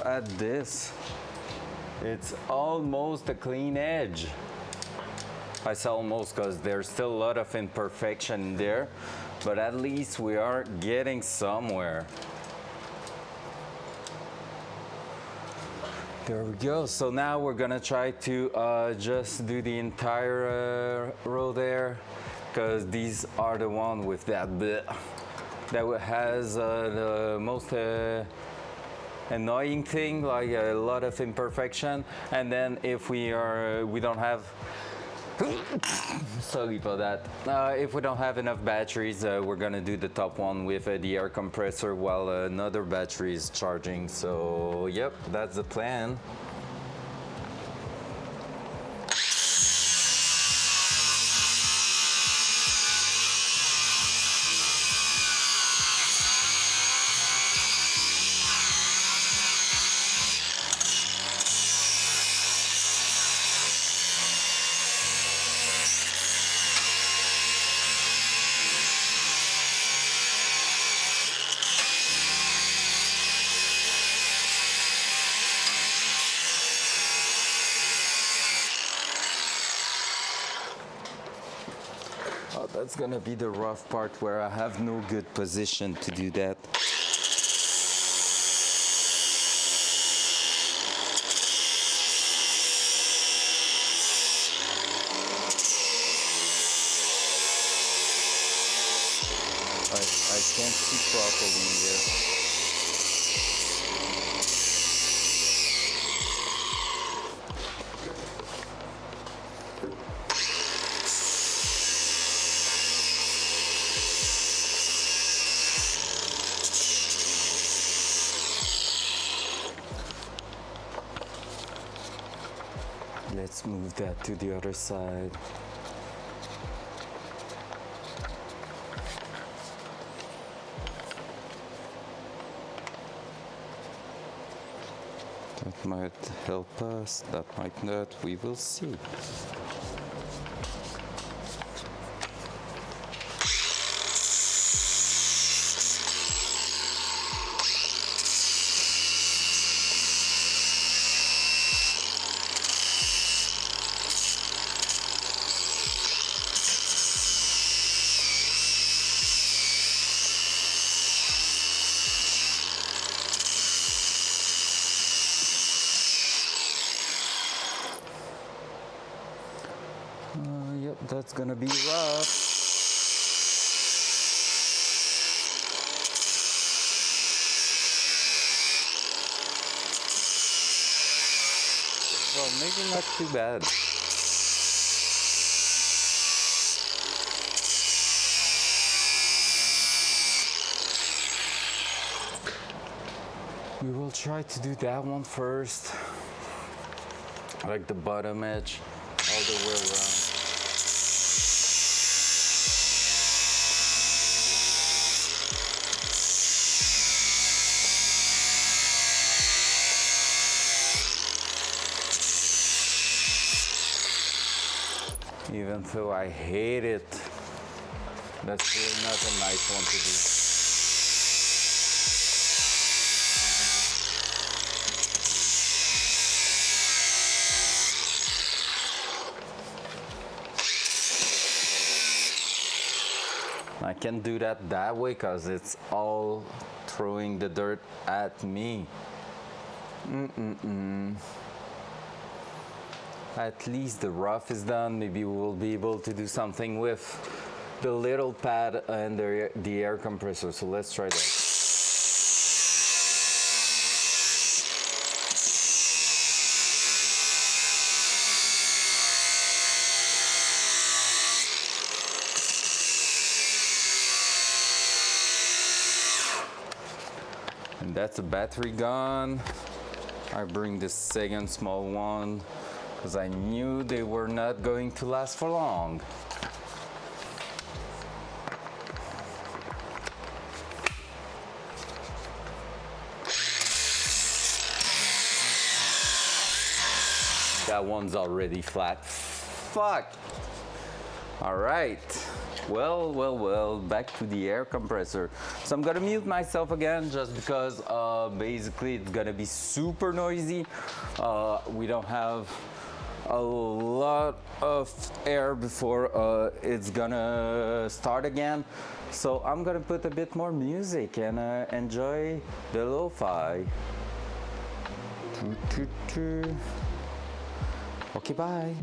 at this. It's almost a clean edge. I say almost because there's still a lot of imperfection there, but at least we are getting somewhere. There we go. So now we're gonna try to just do the entire row there, because these are the one with that bit that has the most annoying thing, like a lot of imperfection. And then if we don't have sorry for that. If we don't have enough batteries, we're gonna do the top one with the air compressor while another battery is charging. So yep, that's the plan. That's gonna be the rough part where I have no good position to do that. I can't see properly in there. Let's move that to the other side. That might help us, that might not, we will see. it's gonna be rough. Well, maybe not too bad. We will try to do that one first, like the bottom edge, all the way around. Even though I hate it, that's still not a nice one to do. I can't do that way because it's all throwing the dirt at me. At least the rough is done. Maybe we will be able to do something with the little pad and the air compressor. So let's try that. And that's a battery gone. I bring the second small one because I knew they were not going to last for long. That one's already flat. Fuck! All right. Well, back to the air compressor. So I'm gonna mute myself again just because basically it's gonna be super noisy. We don't have a lot of air before it's gonna start again. So I'm gonna put a bit more music and enjoy the lo-fi. Okay, bye.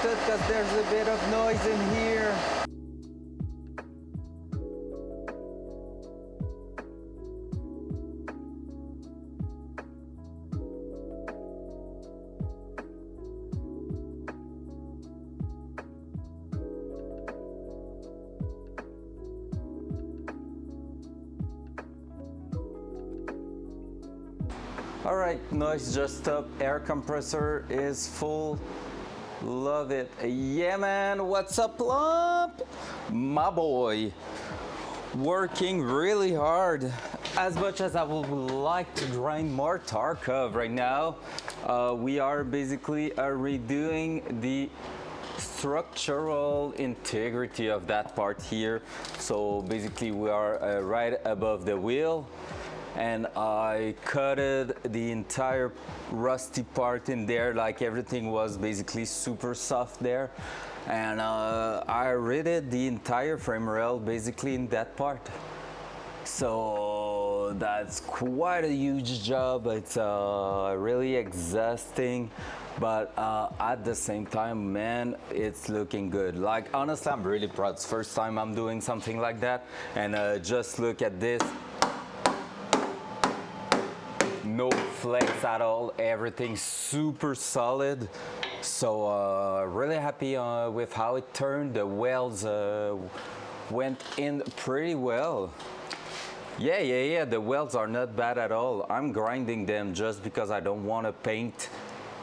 muted because there's a bit of noise in here. All right, noise just stopped. Air compressor is full. Love it. Yeah, man. What's up, Lump? My boy. Working really hard. As much as I would like to grind more Tarkov right now, we are basically redoing the structural integrity of that part here. So basically we are right above the wheel, and I cutted the entire rusty part in there, like everything was basically super soft there, and I ridded the entire frame rail basically in that part. So that's quite a huge job. It's really exhausting, but at the same time, man, it's looking good. Like, honestly, I'm really proud. It's the first time I'm doing something like that, and just look at this. No flex at all, everything super solid. So really happy with how it turned. The welds went in pretty well. Yeah, the welds are not bad at all. I'm grinding them just because I don't want to paint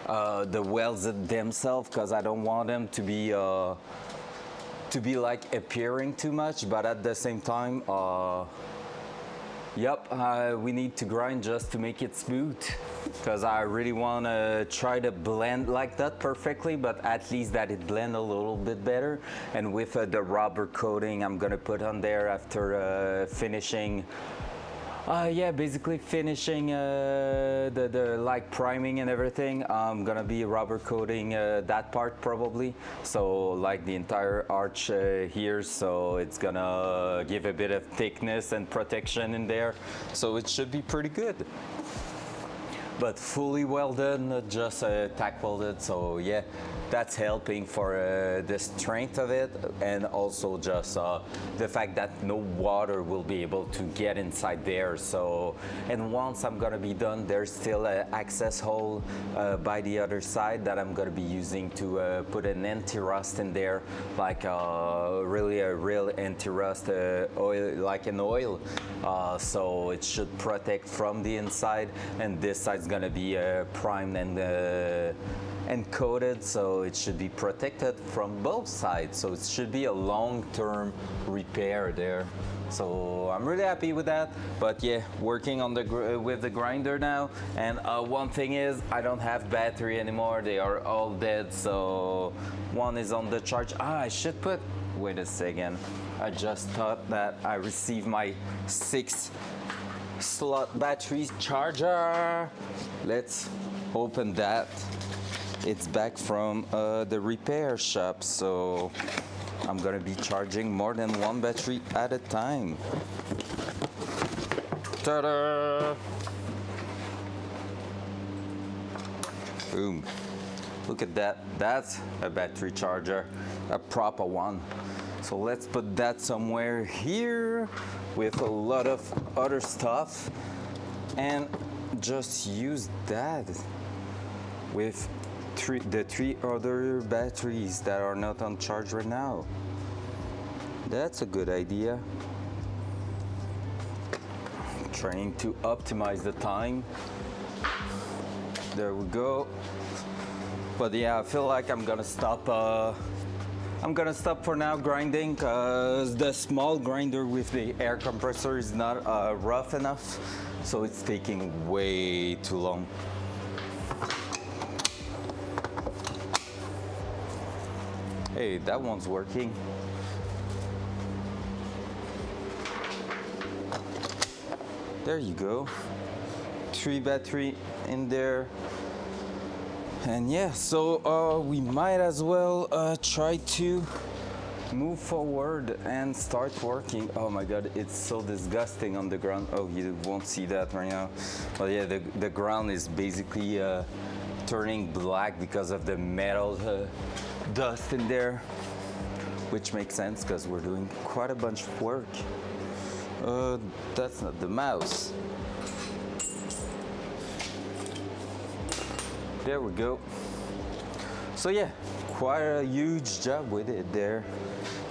the welds themselves, because I don't want them to be like appearing too much, but at the same time, yep, we need to grind just to make it smooth, because I really want to try to blend like that perfectly, but at least that it blend a little bit better. And with the rubber coating I'm gonna put on there after finishing, yeah, basically finishing the like priming and everything, I'm gonna be rubber coating that part probably. So like the entire arch here, so it's gonna give a bit of thickness and protection in there. So it should be pretty good. But fully welded, not just tack welded. So yeah, that's helping for the strength of it, and also just the fact that no water will be able to get inside there. So, and once I'm gonna be done, there's still an access hole by the other side that I'm gonna be using to put an anti-rust in there, like really a real anti-rust oil, like an oil. So it should protect from the inside, and this side's gonna be primed and coated, so it should be protected from both sides. So it should be a long-term repair there. So I'm really happy with that. But yeah, working on with the grinder now. And one thing is, I don't have battery anymore. They are all dead. So one is on the charge. I should put. Wait a second. I just thought that I received my 6-slot battery charger. Let's open that. It's back from the repair shop, so I'm gonna be charging more than one battery at a time. Ta-da! Boom. Look at that. That's a battery charger, a proper one. So let's put that somewhere here with a lot of other stuff, and just use that with the 3 other batteries that are not on charge right now. That's a good idea. Trying to optimize the time. There we go. But yeah, I feel like I'm gonna stop for now grinding, because the small grinder with the air compressor is not rough enough, so it's taking way too long. Hey, that one's working. There you go. 3 battery in there. And yeah, so we might as well try to move forward and start working. Oh my god, it's so disgusting on the ground. Oh, you won't see that right now. But yeah, the ground is basically turning black because of the metal dust in there, which makes sense because we're doing quite a bunch of work. That's not the mouse. There we go. So yeah, quite a huge job we did there.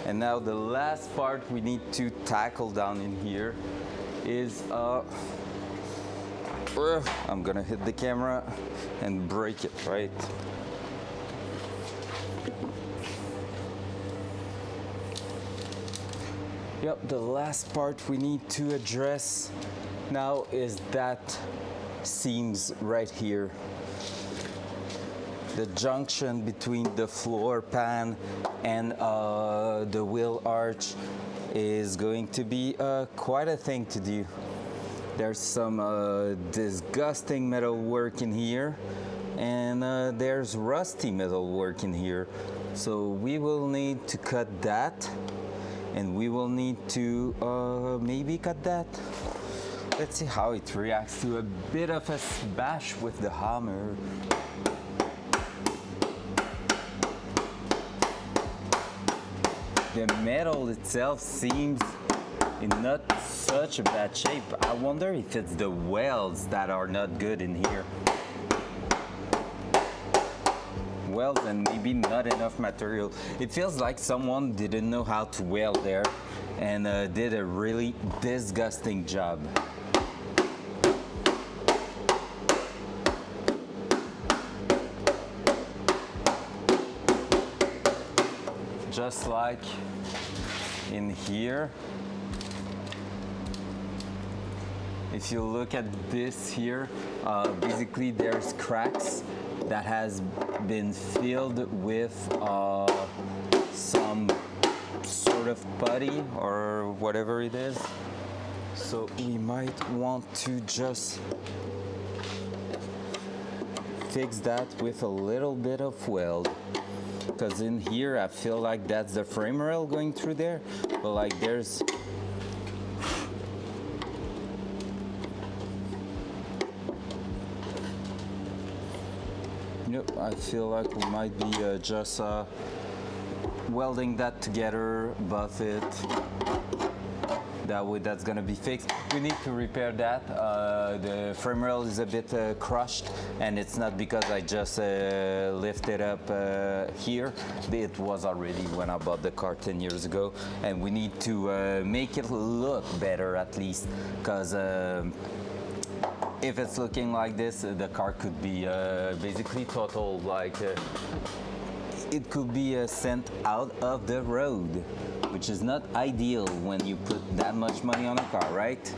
And now the last part we need to tackle down in here is I'm gonna hit the camera and break it, right? Yep, the last part we need to address now is that seams right here. The junction between the floor pan and the wheel arch is going to be quite a thing to do. There's some disgusting metal work in here, and there's rusty metal work in here. So we will need to cut that, and we will need to maybe cut that. Let's see how it reacts to a bit of a smash with the hammer. The metal itself seems in not such a bad shape. I wonder if it's the welds that are not good in here. Welds and maybe not enough material. It feels like someone didn't know how to weld there and did a really disgusting job. Just like in here, if you look at this here, basically there's cracks that has been filled with some sort of putty or whatever it is. So we might want to just fix that with a little bit of weld. Because in here I feel like that's the frame rail going through there, but like there's yep, I feel like we might be just welding that together, buff it. That way that's gonna be fixed. We need to repair that. The frame rail is a bit crushed, and it's not because I just lifted up here. It was already when I bought the car 10 years ago, and we need to make it look better at least, because if it's looking like this, the car could be basically total, like it could be sent out of the road, which is not ideal when you put that much money on a car, right?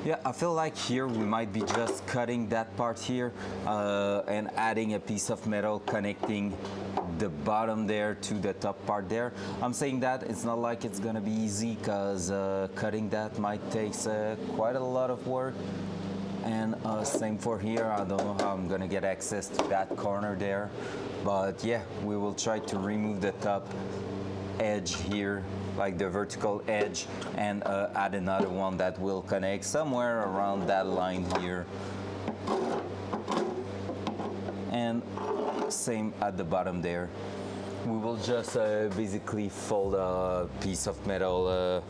Yeah, I feel like here we might be just cutting that part here and adding a piece of metal connecting the bottom there to the top part there. I'm saying that it's not like it's gonna be easy, because cutting that might take quite a lot of work. And same for here. I don't know how I'm gonna get access to that corner there, but yeah, we will try to remove the top edge here, like the vertical edge, and add another one that will connect somewhere around that line here. And same at the bottom there. We will just basically fold a piece of metal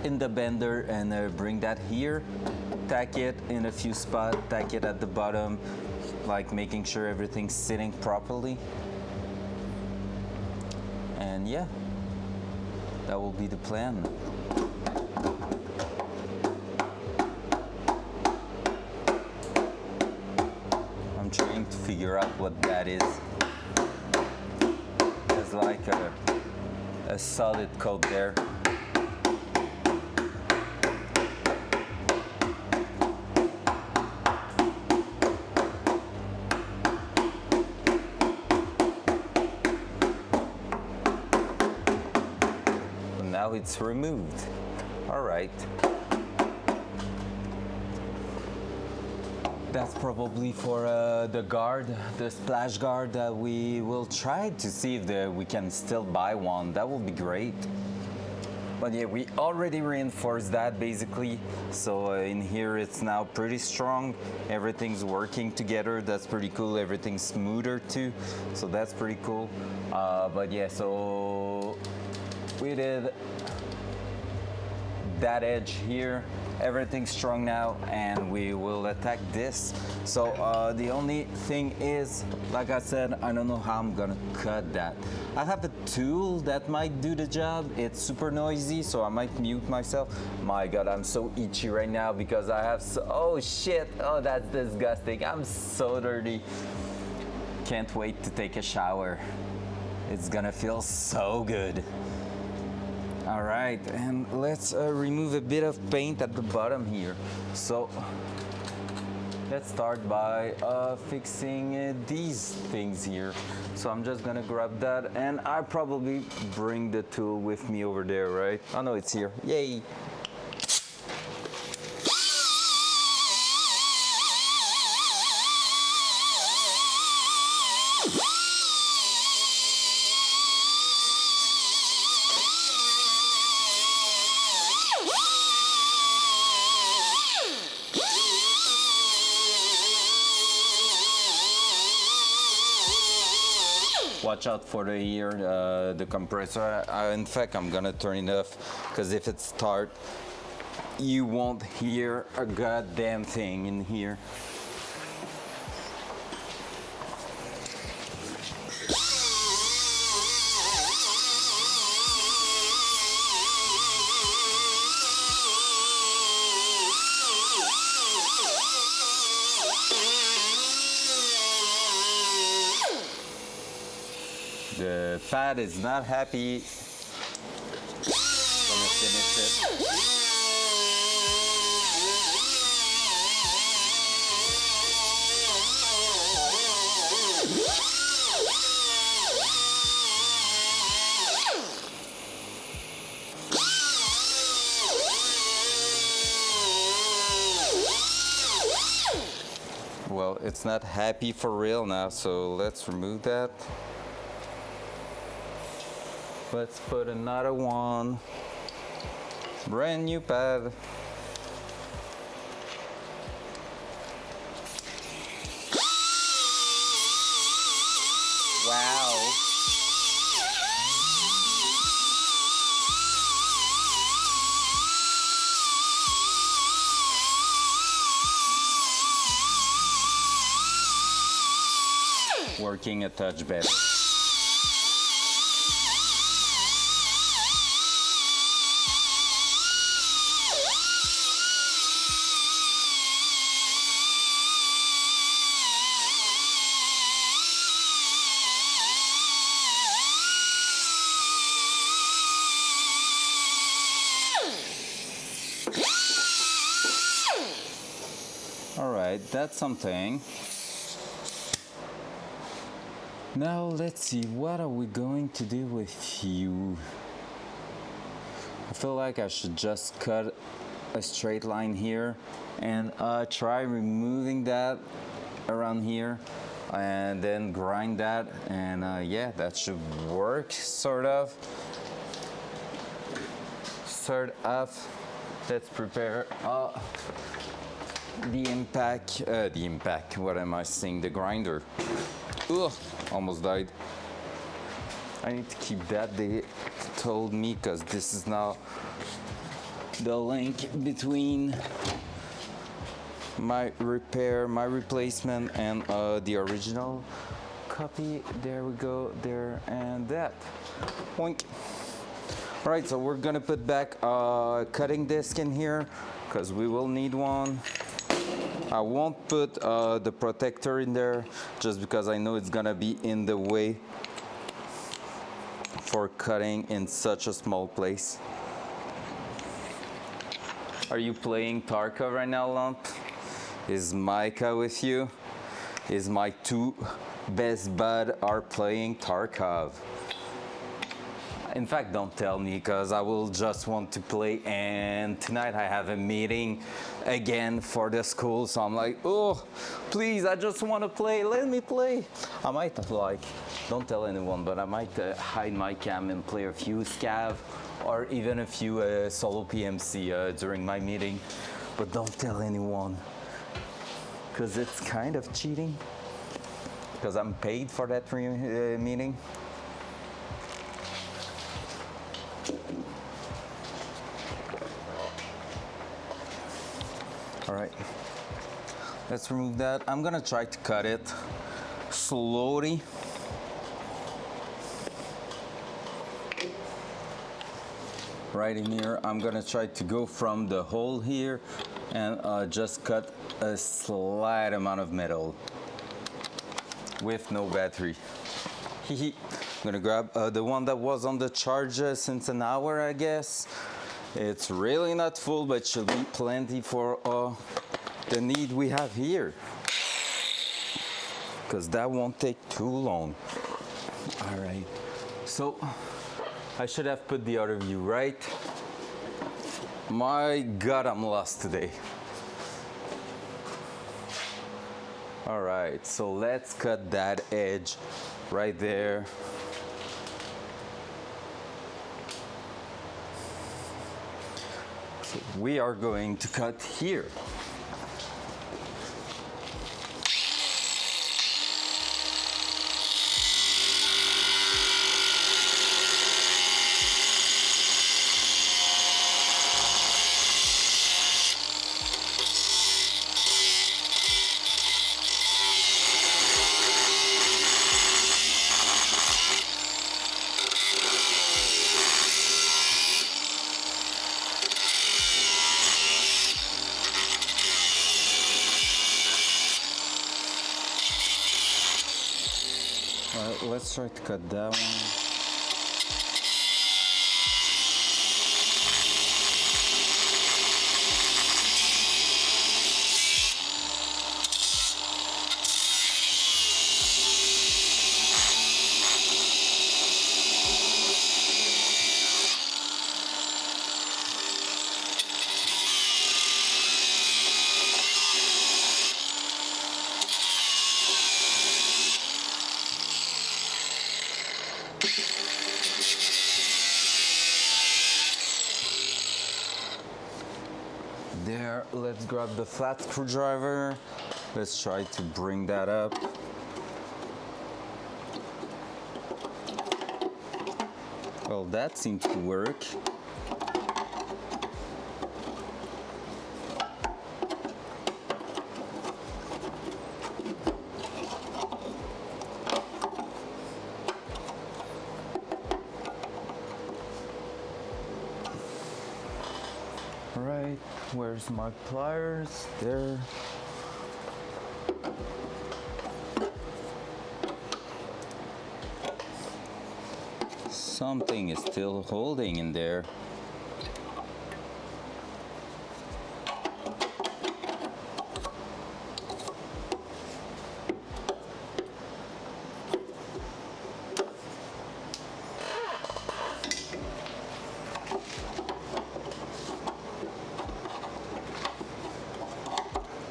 in the bender and bring that here, tack it in a few spots, tack it at the bottom, like making sure everything's sitting properly. And yeah, that will be the plan. I'm trying to figure out what that is. There's like a solid coat there. Now it's removed. All right. That's probably for the guard, the splash guard. We will try to see if we can still buy one. That would be great. But yeah, we already reinforced that basically. So in here it's now pretty strong. Everything's working together. That's pretty cool. Everything's smoother too. So that's pretty cool. But yeah, so we did that edge here. Everything's strong now, and we will attack this. So the only thing is, like I said, I don't know how I'm gonna cut that. I have a tool that might do the job. It's super noisy, so I might mute myself. My God, I'm so itchy right now because I have oh shit, oh that's disgusting. I'm so dirty. Can't wait to take a shower. It's gonna feel so good. All right, and let's remove a bit of paint at the bottom here. So let's start by fixing these things here. So I'm just gonna grab that, and I probably bring the tool with me over there, right? Oh no, it's here, yay. Watch out for the ear, the compressor. In fact, I'm gonna turn it off because if it starts, you won't hear a goddamn thing in here. The pad is not happy. Gonna finish it. Well, it's not happy for real now, so let's remove that. Let's put another one. Brand new pad. Wow. Working a touch better. All right, that's something. Now let's see, what are we going to do with you? I feel like I should just cut a straight line here and try removing that around here and then grind that, and yeah, that should work sort of. Start off, let's prepare the impact, what am I saying, the grinder. Ugh, almost died. I need to keep that, they told me, because this is now the link between my repair, my replacement, and the original copy. There we go, there and that. Boink. All right, so we're gonna put back a cutting disc in here, because we will need one. I won't put the protector in there just because I know it's gonna be in the way for cutting in such a small place. Are you playing Tarkov right now, Lump? Is Micah with you? Is my two best bud are playing Tarkov? In fact, don't tell me, because I will just want to play, and tonight I have a meeting again for the school, so I'm like, oh, please, I just want to play, let me play. I might, like, don't tell anyone, but I might hide my cam and play a few scav or even a few solo PMC during my meeting, but don't tell anyone, because it's kind of cheating, because I'm paid for that meeting. All right, let's remove that. I'm gonna try to cut it slowly. Right in here, I'm gonna try to go from the hole here and just cut a slight amount of metal with no battery. I'm gonna grab the one that was on the charge since an hour, I guess. It's really not full, but should be plenty for the need we have here, because that won't take too long. All right, so I should have put the other view right. My God, I'm lost today. All right, so let's cut that edge right there. So we are going to cut here. Let's try to cut that one. There, let's grab the flat screwdriver. Let's try to bring that up. Well, that seems to work. Alright, where's my pliers? There. Something is still holding in there.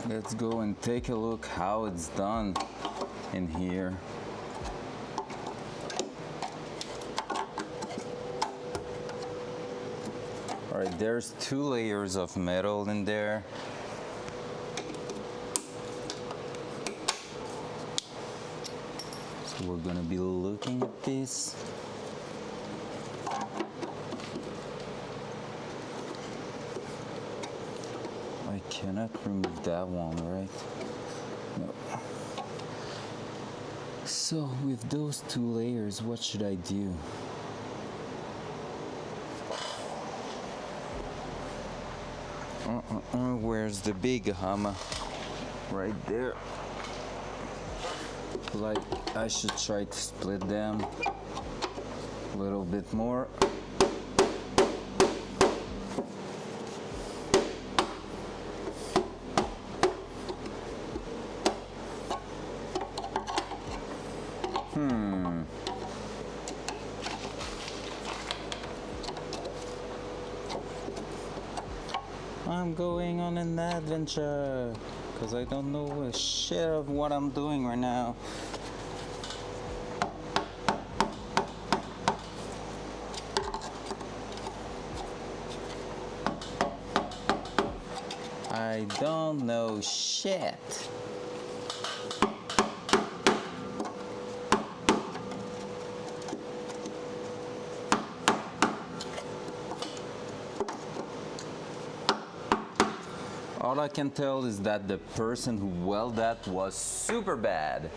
Let's go and take a look how it's done in here. All right, there's 2 layers of metal in there. So we're gonna be looking at this. I cannot remove that one, right? No. So with those 2 layers, what should I do? Where's the big hammer? Right there. Like, I should try to split them a little bit more. I'm going on an adventure because I don't know a shit of what I'm doing right now. I don't know shit. All I can tell is that the person who welded that was super bad.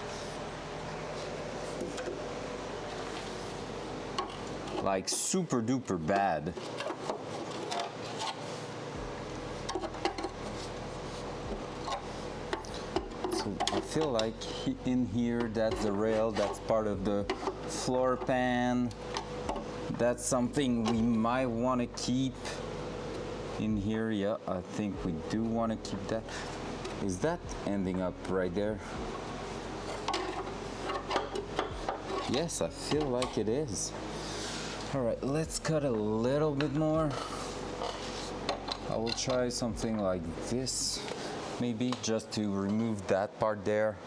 Like super duper bad. So I feel like in here, that's the rail, that's part of the floor pan. That's something we might want to keep in here. Yeah, I think we do want to keep that. Is that ending up right there? Yes, I feel like it is. All right, let's cut a little bit more. I will try something like this, maybe just to remove that part there.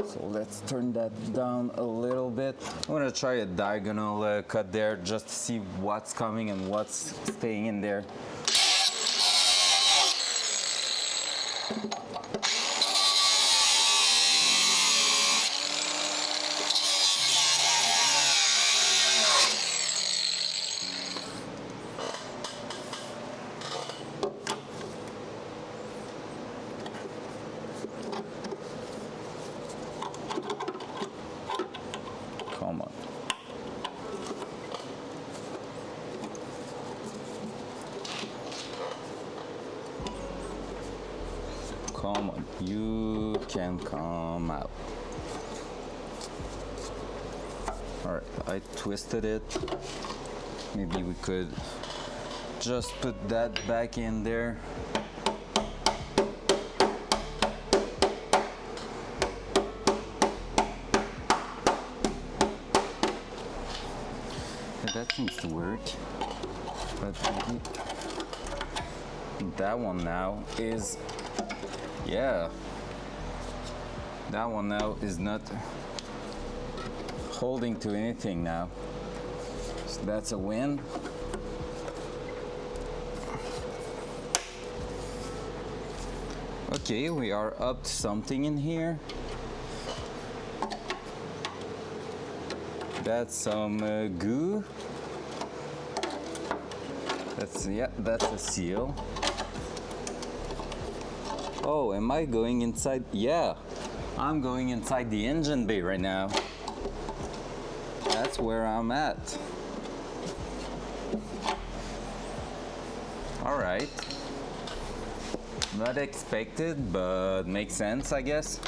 So let's turn that down a little bit. I'm gonna try a diagonal cut there just to see what's coming and what's staying in there. Come on. Come on, you can come out. All right, I twisted it. Maybe we could just put that back in there. That seems to work, but maybe that one now is, yeah, that one now is not holding to anything now, so that's a win. Okay, we are up to something in here. That's some goo. That's a seal. Oh, am I going inside? Yeah, I'm going inside the engine bay right now. That's where I'm at. All right. Not expected, but makes sense, I guess.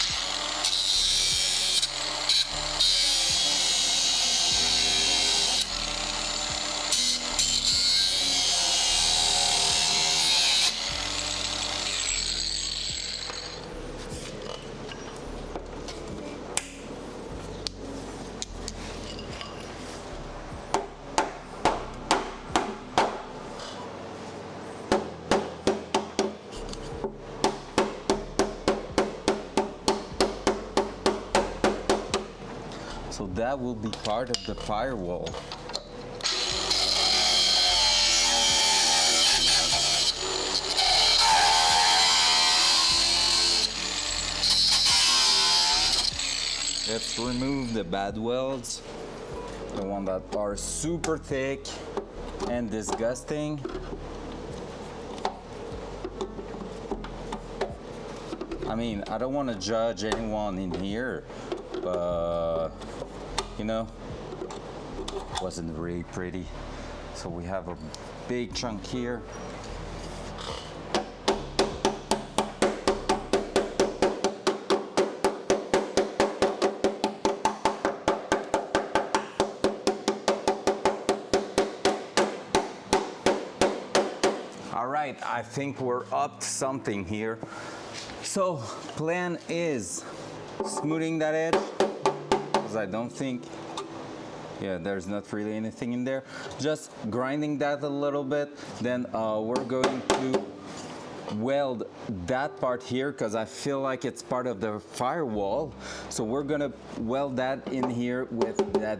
So that will be part of the firewall. Let's remove the bad welds, the ones that are super thick and disgusting. I mean, I don't want to judge anyone in here, but you know, wasn't really pretty. So we have a big chunk here. All right, I think we're up to something here. So plan is smoothing that edge, because I don't think, yeah, there's not really anything in there. Just grinding that a little bit. Then we're going to weld that part here because I feel like it's part of the firewall. So we're gonna weld that in here with that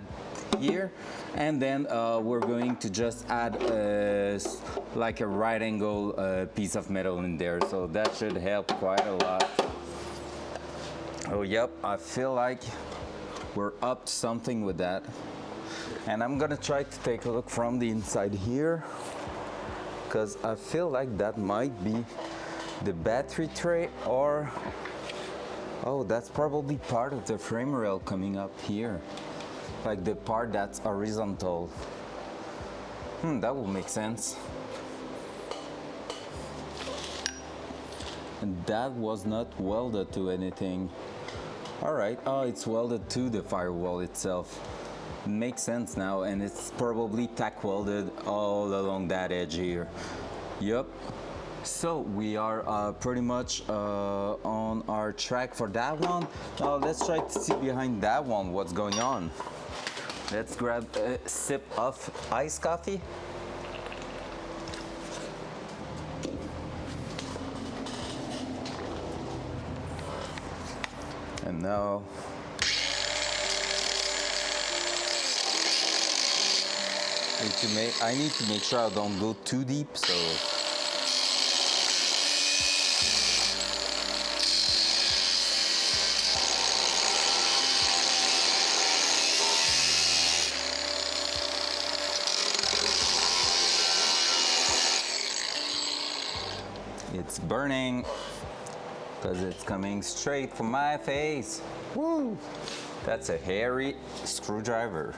here, and then we're going to just add like a right angle piece of metal in there, so that should help quite a lot. Oh yep, I feel like we're up to something with that, and I'm gonna try to take a look from the inside here, because I feel like that might be the battery tray, or oh, that's probably part of the frame rail coming up here, like the part that's horizontal. That will make sense. And that was not welded to anything. All right, oh, it's welded to the firewall itself. Makes sense now, and it's probably tack welded all along that edge here. Yep. So we are pretty much on our track for that one. Now let's try to see behind that one what's going on. Let's grab a sip of iced coffee. And now I need to make sure I don't go too deep, so it's burning because it's coming straight from my face. Woo! That's a hairy screwdriver.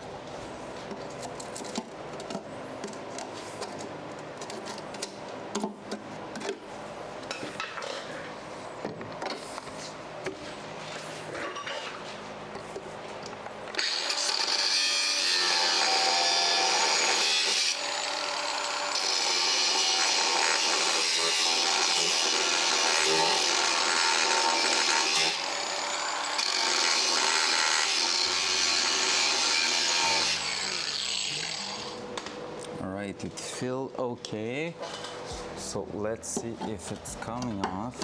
It feels okay, so let's see if it's coming off.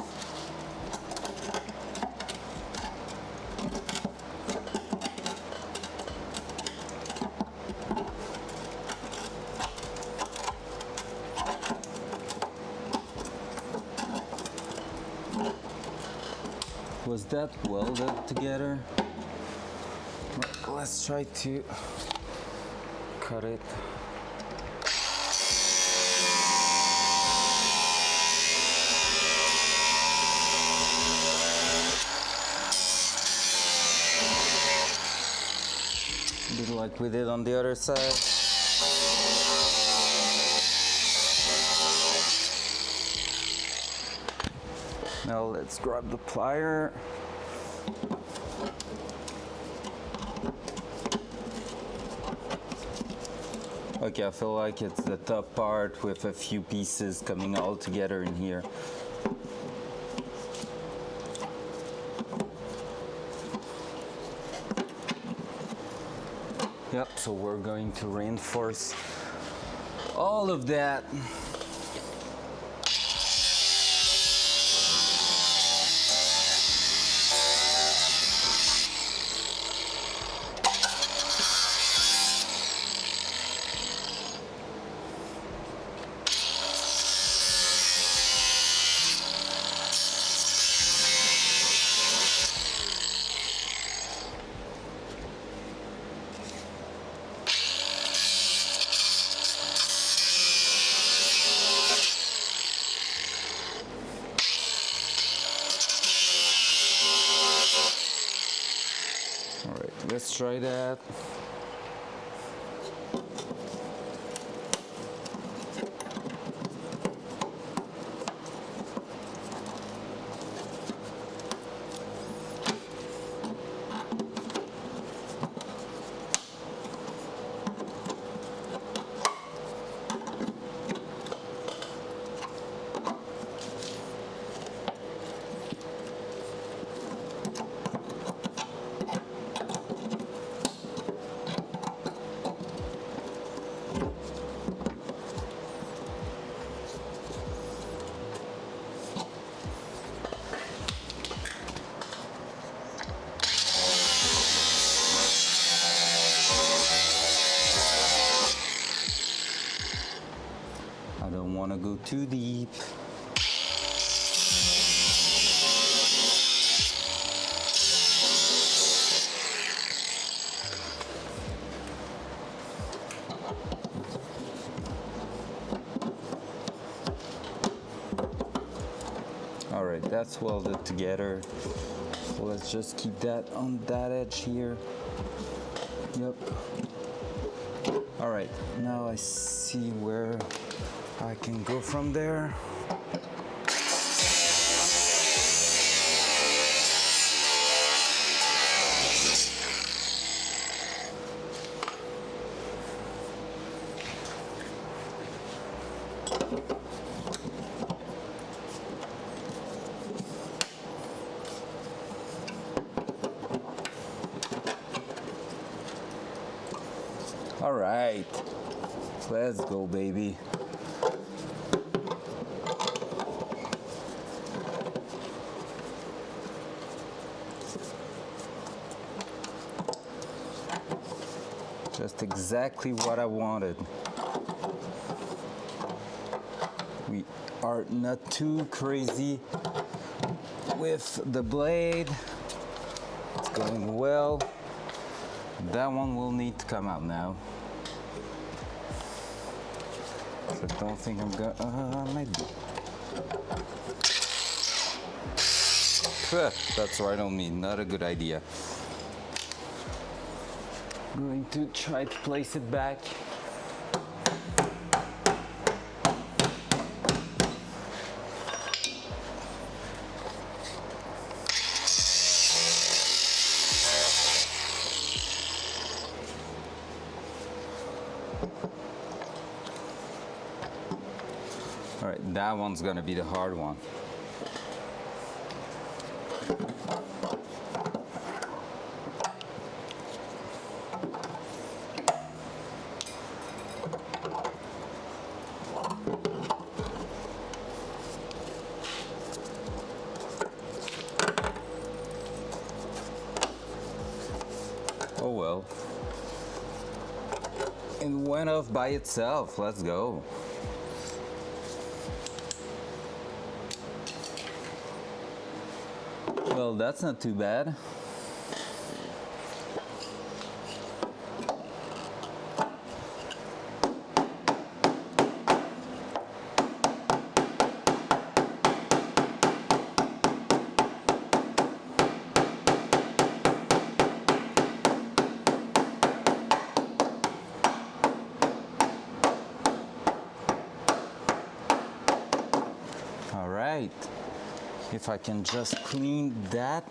Was that welded together? Let's try to cut it. Like we did on the other side. Now let's grab the plier. Okay, I feel like it's the top part with a few pieces coming all together in here. Yep, so we're going to reinforce all of that. Let's try that. too deep. All right, that's welded together. So let's just keep that on that edge here. Yep. All right, now I see where I can go from there. All right, let's go, baby. Just exactly what I wanted. We are not too crazy with the blade. It's going well. That one will need to come out now. So I don't think I'm gonna, maybe. That's right on me, not a good idea. I'm going to try to place it back. All right, that one's gonna be the hard one. Oh well. It went off by itself. Let's go. Well, that's not too bad. All right. If I can just clean that.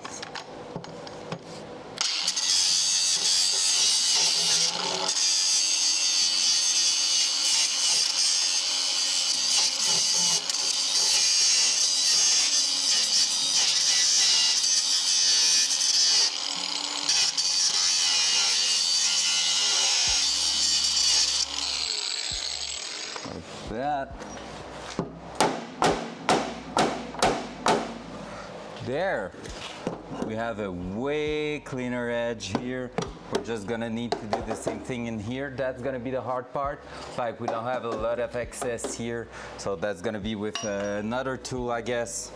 Like that. There, we have a way cleaner edge here. We're just gonna need to do the same thing in here. That's gonna be the hard part. Like, we don't have a lot of excess here, so that's gonna be with another tool, I guess.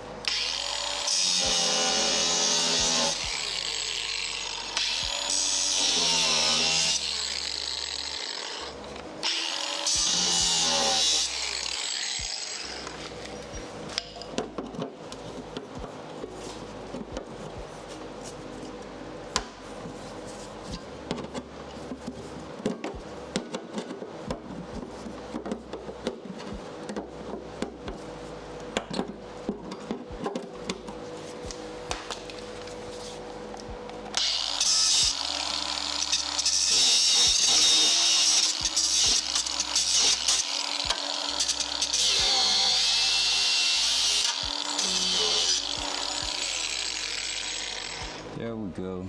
There we go.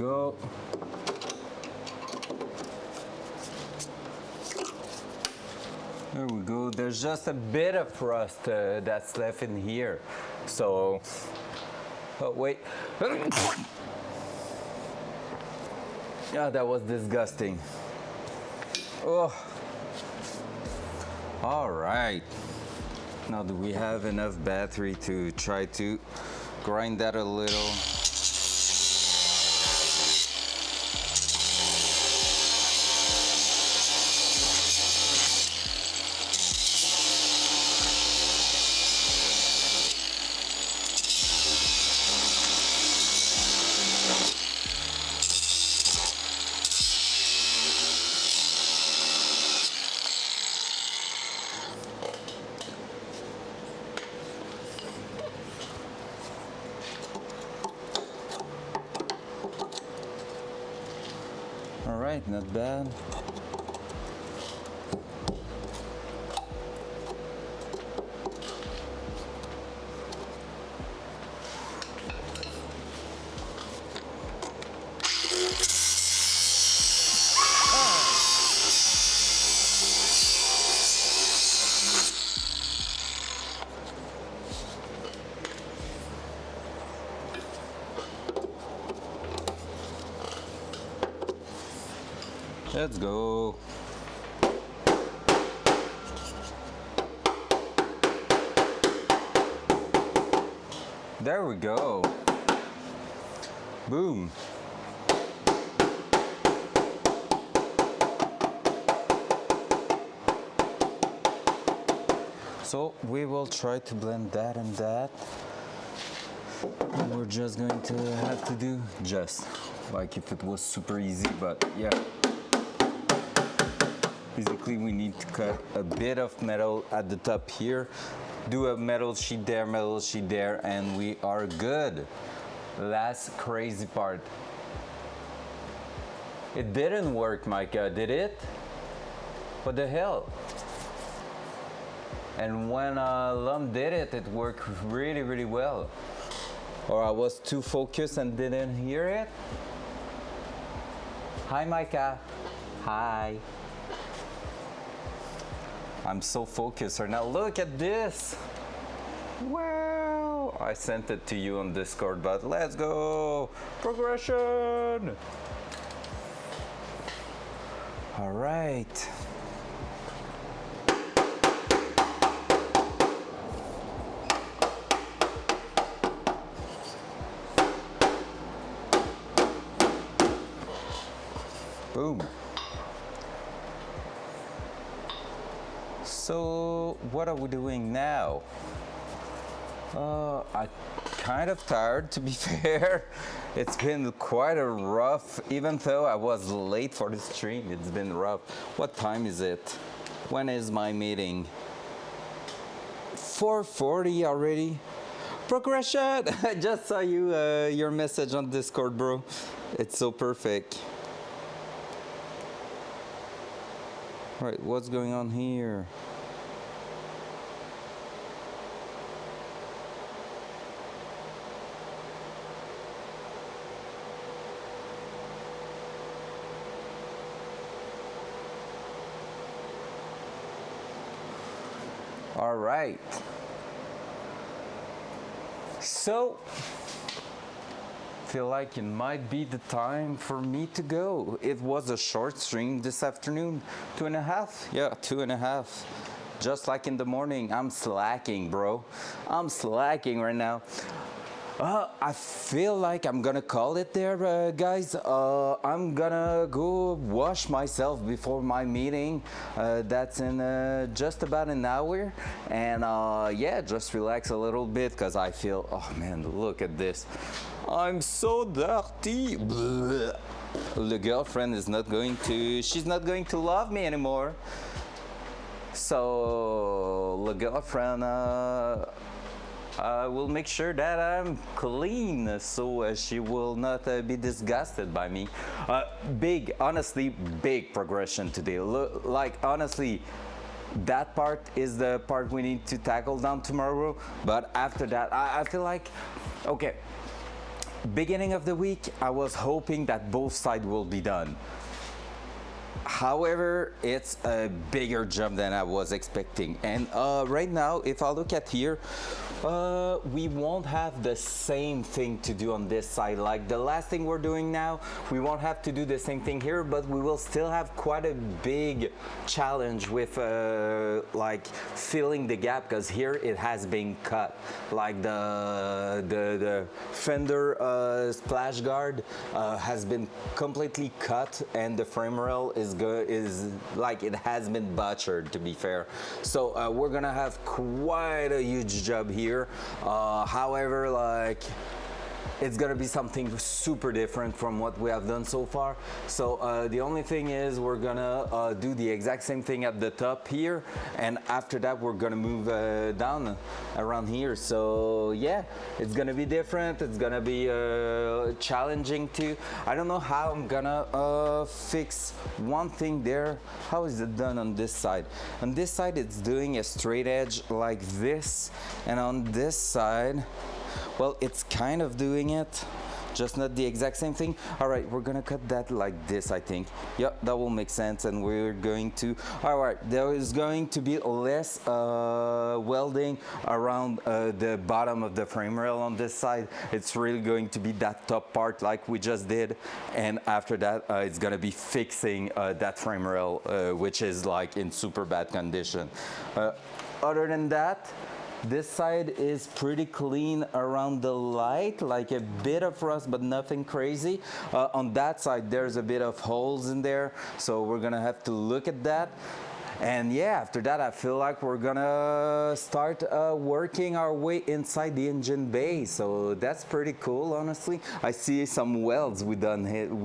go. There we go. There's just a bit of rust that's left in here. So, oh wait. Yeah, that was disgusting. Oh. All right. Now, do we have enough battery to try to grind that a little? All right, not bad. Let's go. There we go. Boom. So we will try to blend that and that. And we're just going to have to do just like if it was super easy, but yeah. Basically, we need to cut a bit of metal at the top here, do a metal sheet there, and we are good. Last crazy part. It didn't work, Micah, did it? What the hell? And when Lum did it, it worked really, really well. Or I was too focused and didn't hear it? Hi, Micah. Hi. I'm so focused right now. Look at this. Wow. I sent it to you on Discord, but let's go. Progression. All right. Boom. So what are we doing now? I'm kind of tired, to be fair. It's been quite a rough, even though I was late for the stream, it's been rough. What time is it? When is my meeting? 4:40 already? Progression! I just saw you, your message on Discord, bro. It's so perfect. Right, what's going on here? All right. So, feel like it might be the time for me to go. It was a short stream this afternoon, 2.5. Yeah, 2.5. Just like in the morning, I'm slacking, bro. I'm slacking right now. I feel like I'm gonna call it there, guys. I'm gonna go wash myself before my meeting. That's in just about an hour. And yeah, just relax a little bit because I feel, oh man, look at this. I'm so dirty. Blech. The girlfriend is not going to, she's not going to love me anymore. So the girlfriend will make sure that I'm clean so she will not be disgusted by me. Honestly, big progression today. Like, honestly, that part is the part we need to tackle down tomorrow. But after that, I feel like, okay, beginning of the week, I was hoping that both sides will be done. However, it's a bigger jump than I was expecting. And right now, if I look at here, we won't have the same thing to do on this side. Like the last thing we're doing now, we won't have to do the same thing here, but we will still have quite a big challenge with like filling the gap, because here it has been cut. Like the fender splash guard has been completely cut, and the frame rail is like it has been butchered, to be fair. So we're gonna have quite a huge job here. However, like it's gonna be something super different from what we have done so far. So the only thing is we're gonna do the exact same thing at the top here, and after that we're gonna move down around here. So yeah, it's gonna be different, it's gonna be challenging too. I don't know how I'm gonna fix one thing there. How is it done on this side? On this side it's doing a straight edge like this, and on this side, well, it's kind of doing it, just not the exact same thing. All right, we're gonna cut that like this, I think. Yep, that will make sense. And we're going to, all right, there is going to be less welding around the bottom of the frame rail on this side. It's really going to be that top part like we just did. And after that, it's gonna be fixing that frame rail, which is like in super bad condition. Other than that, this side is pretty clean around the light, like a bit of rust, but nothing crazy. On that side, there's a bit of holes in there, so we're gonna have to look at that. And yeah, after that, I feel like we're gonna start working our way inside the engine bay. So that's pretty cool, honestly. I see some welds we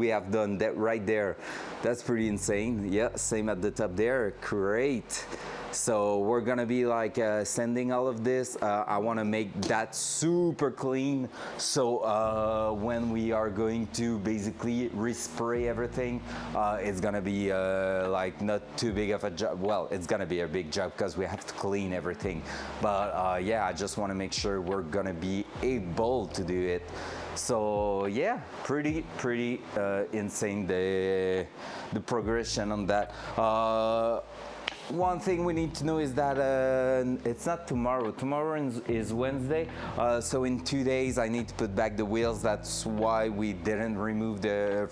have done that right there. That's pretty insane. Yeah, same at the top there. Great. So we're gonna be like sanding all of this. I wanna make that super clean. So when we are going to basically respray everything, it's gonna be like not too big of a job. Well, it's gonna be a big job because we have to clean everything. But yeah, I just wanna make sure we're gonna be able to do it. So yeah, pretty insane the progression on that. One thing we need to know is that it's not tomorrow. Tomorrow is Wednesday, so in 2 days I need to put back the wheels. That's why we didn't remove the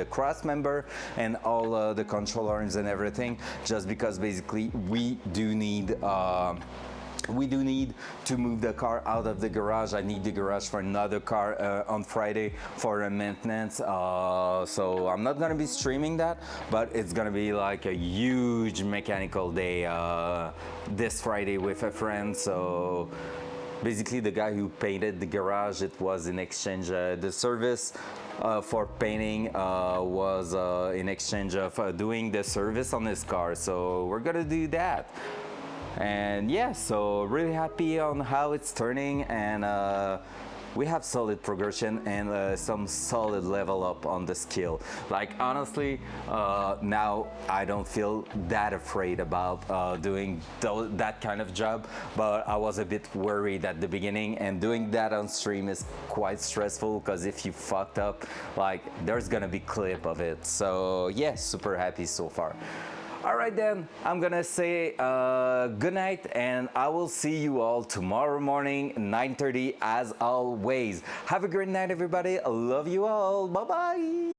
cross member and all the control arms and everything, just because basically we do need to move the car out of the garage. I need the garage for another car on Friday for a maintenance. So I'm not gonna be streaming that, but it's gonna be like a huge mechanical day this Friday with a friend. So basically the guy who painted the garage, it was in exchange, the service for painting was in exchange of doing the service on his car. So we're gonna do that. And yeah, so really happy on how it's turning, and we have solid progression and some solid level up on the skill. Like honestly, now I don't feel that afraid about doing that kind of job, but I was a bit worried at the beginning, and doing that on stream is quite stressful because if you fucked up, like there's gonna be clip of it. So yeah, super happy so far. All right then, I'm gonna say good night, and I will see you all tomorrow morning, 9:30 as always. Have a great night, everybody. I love you all. Bye-bye.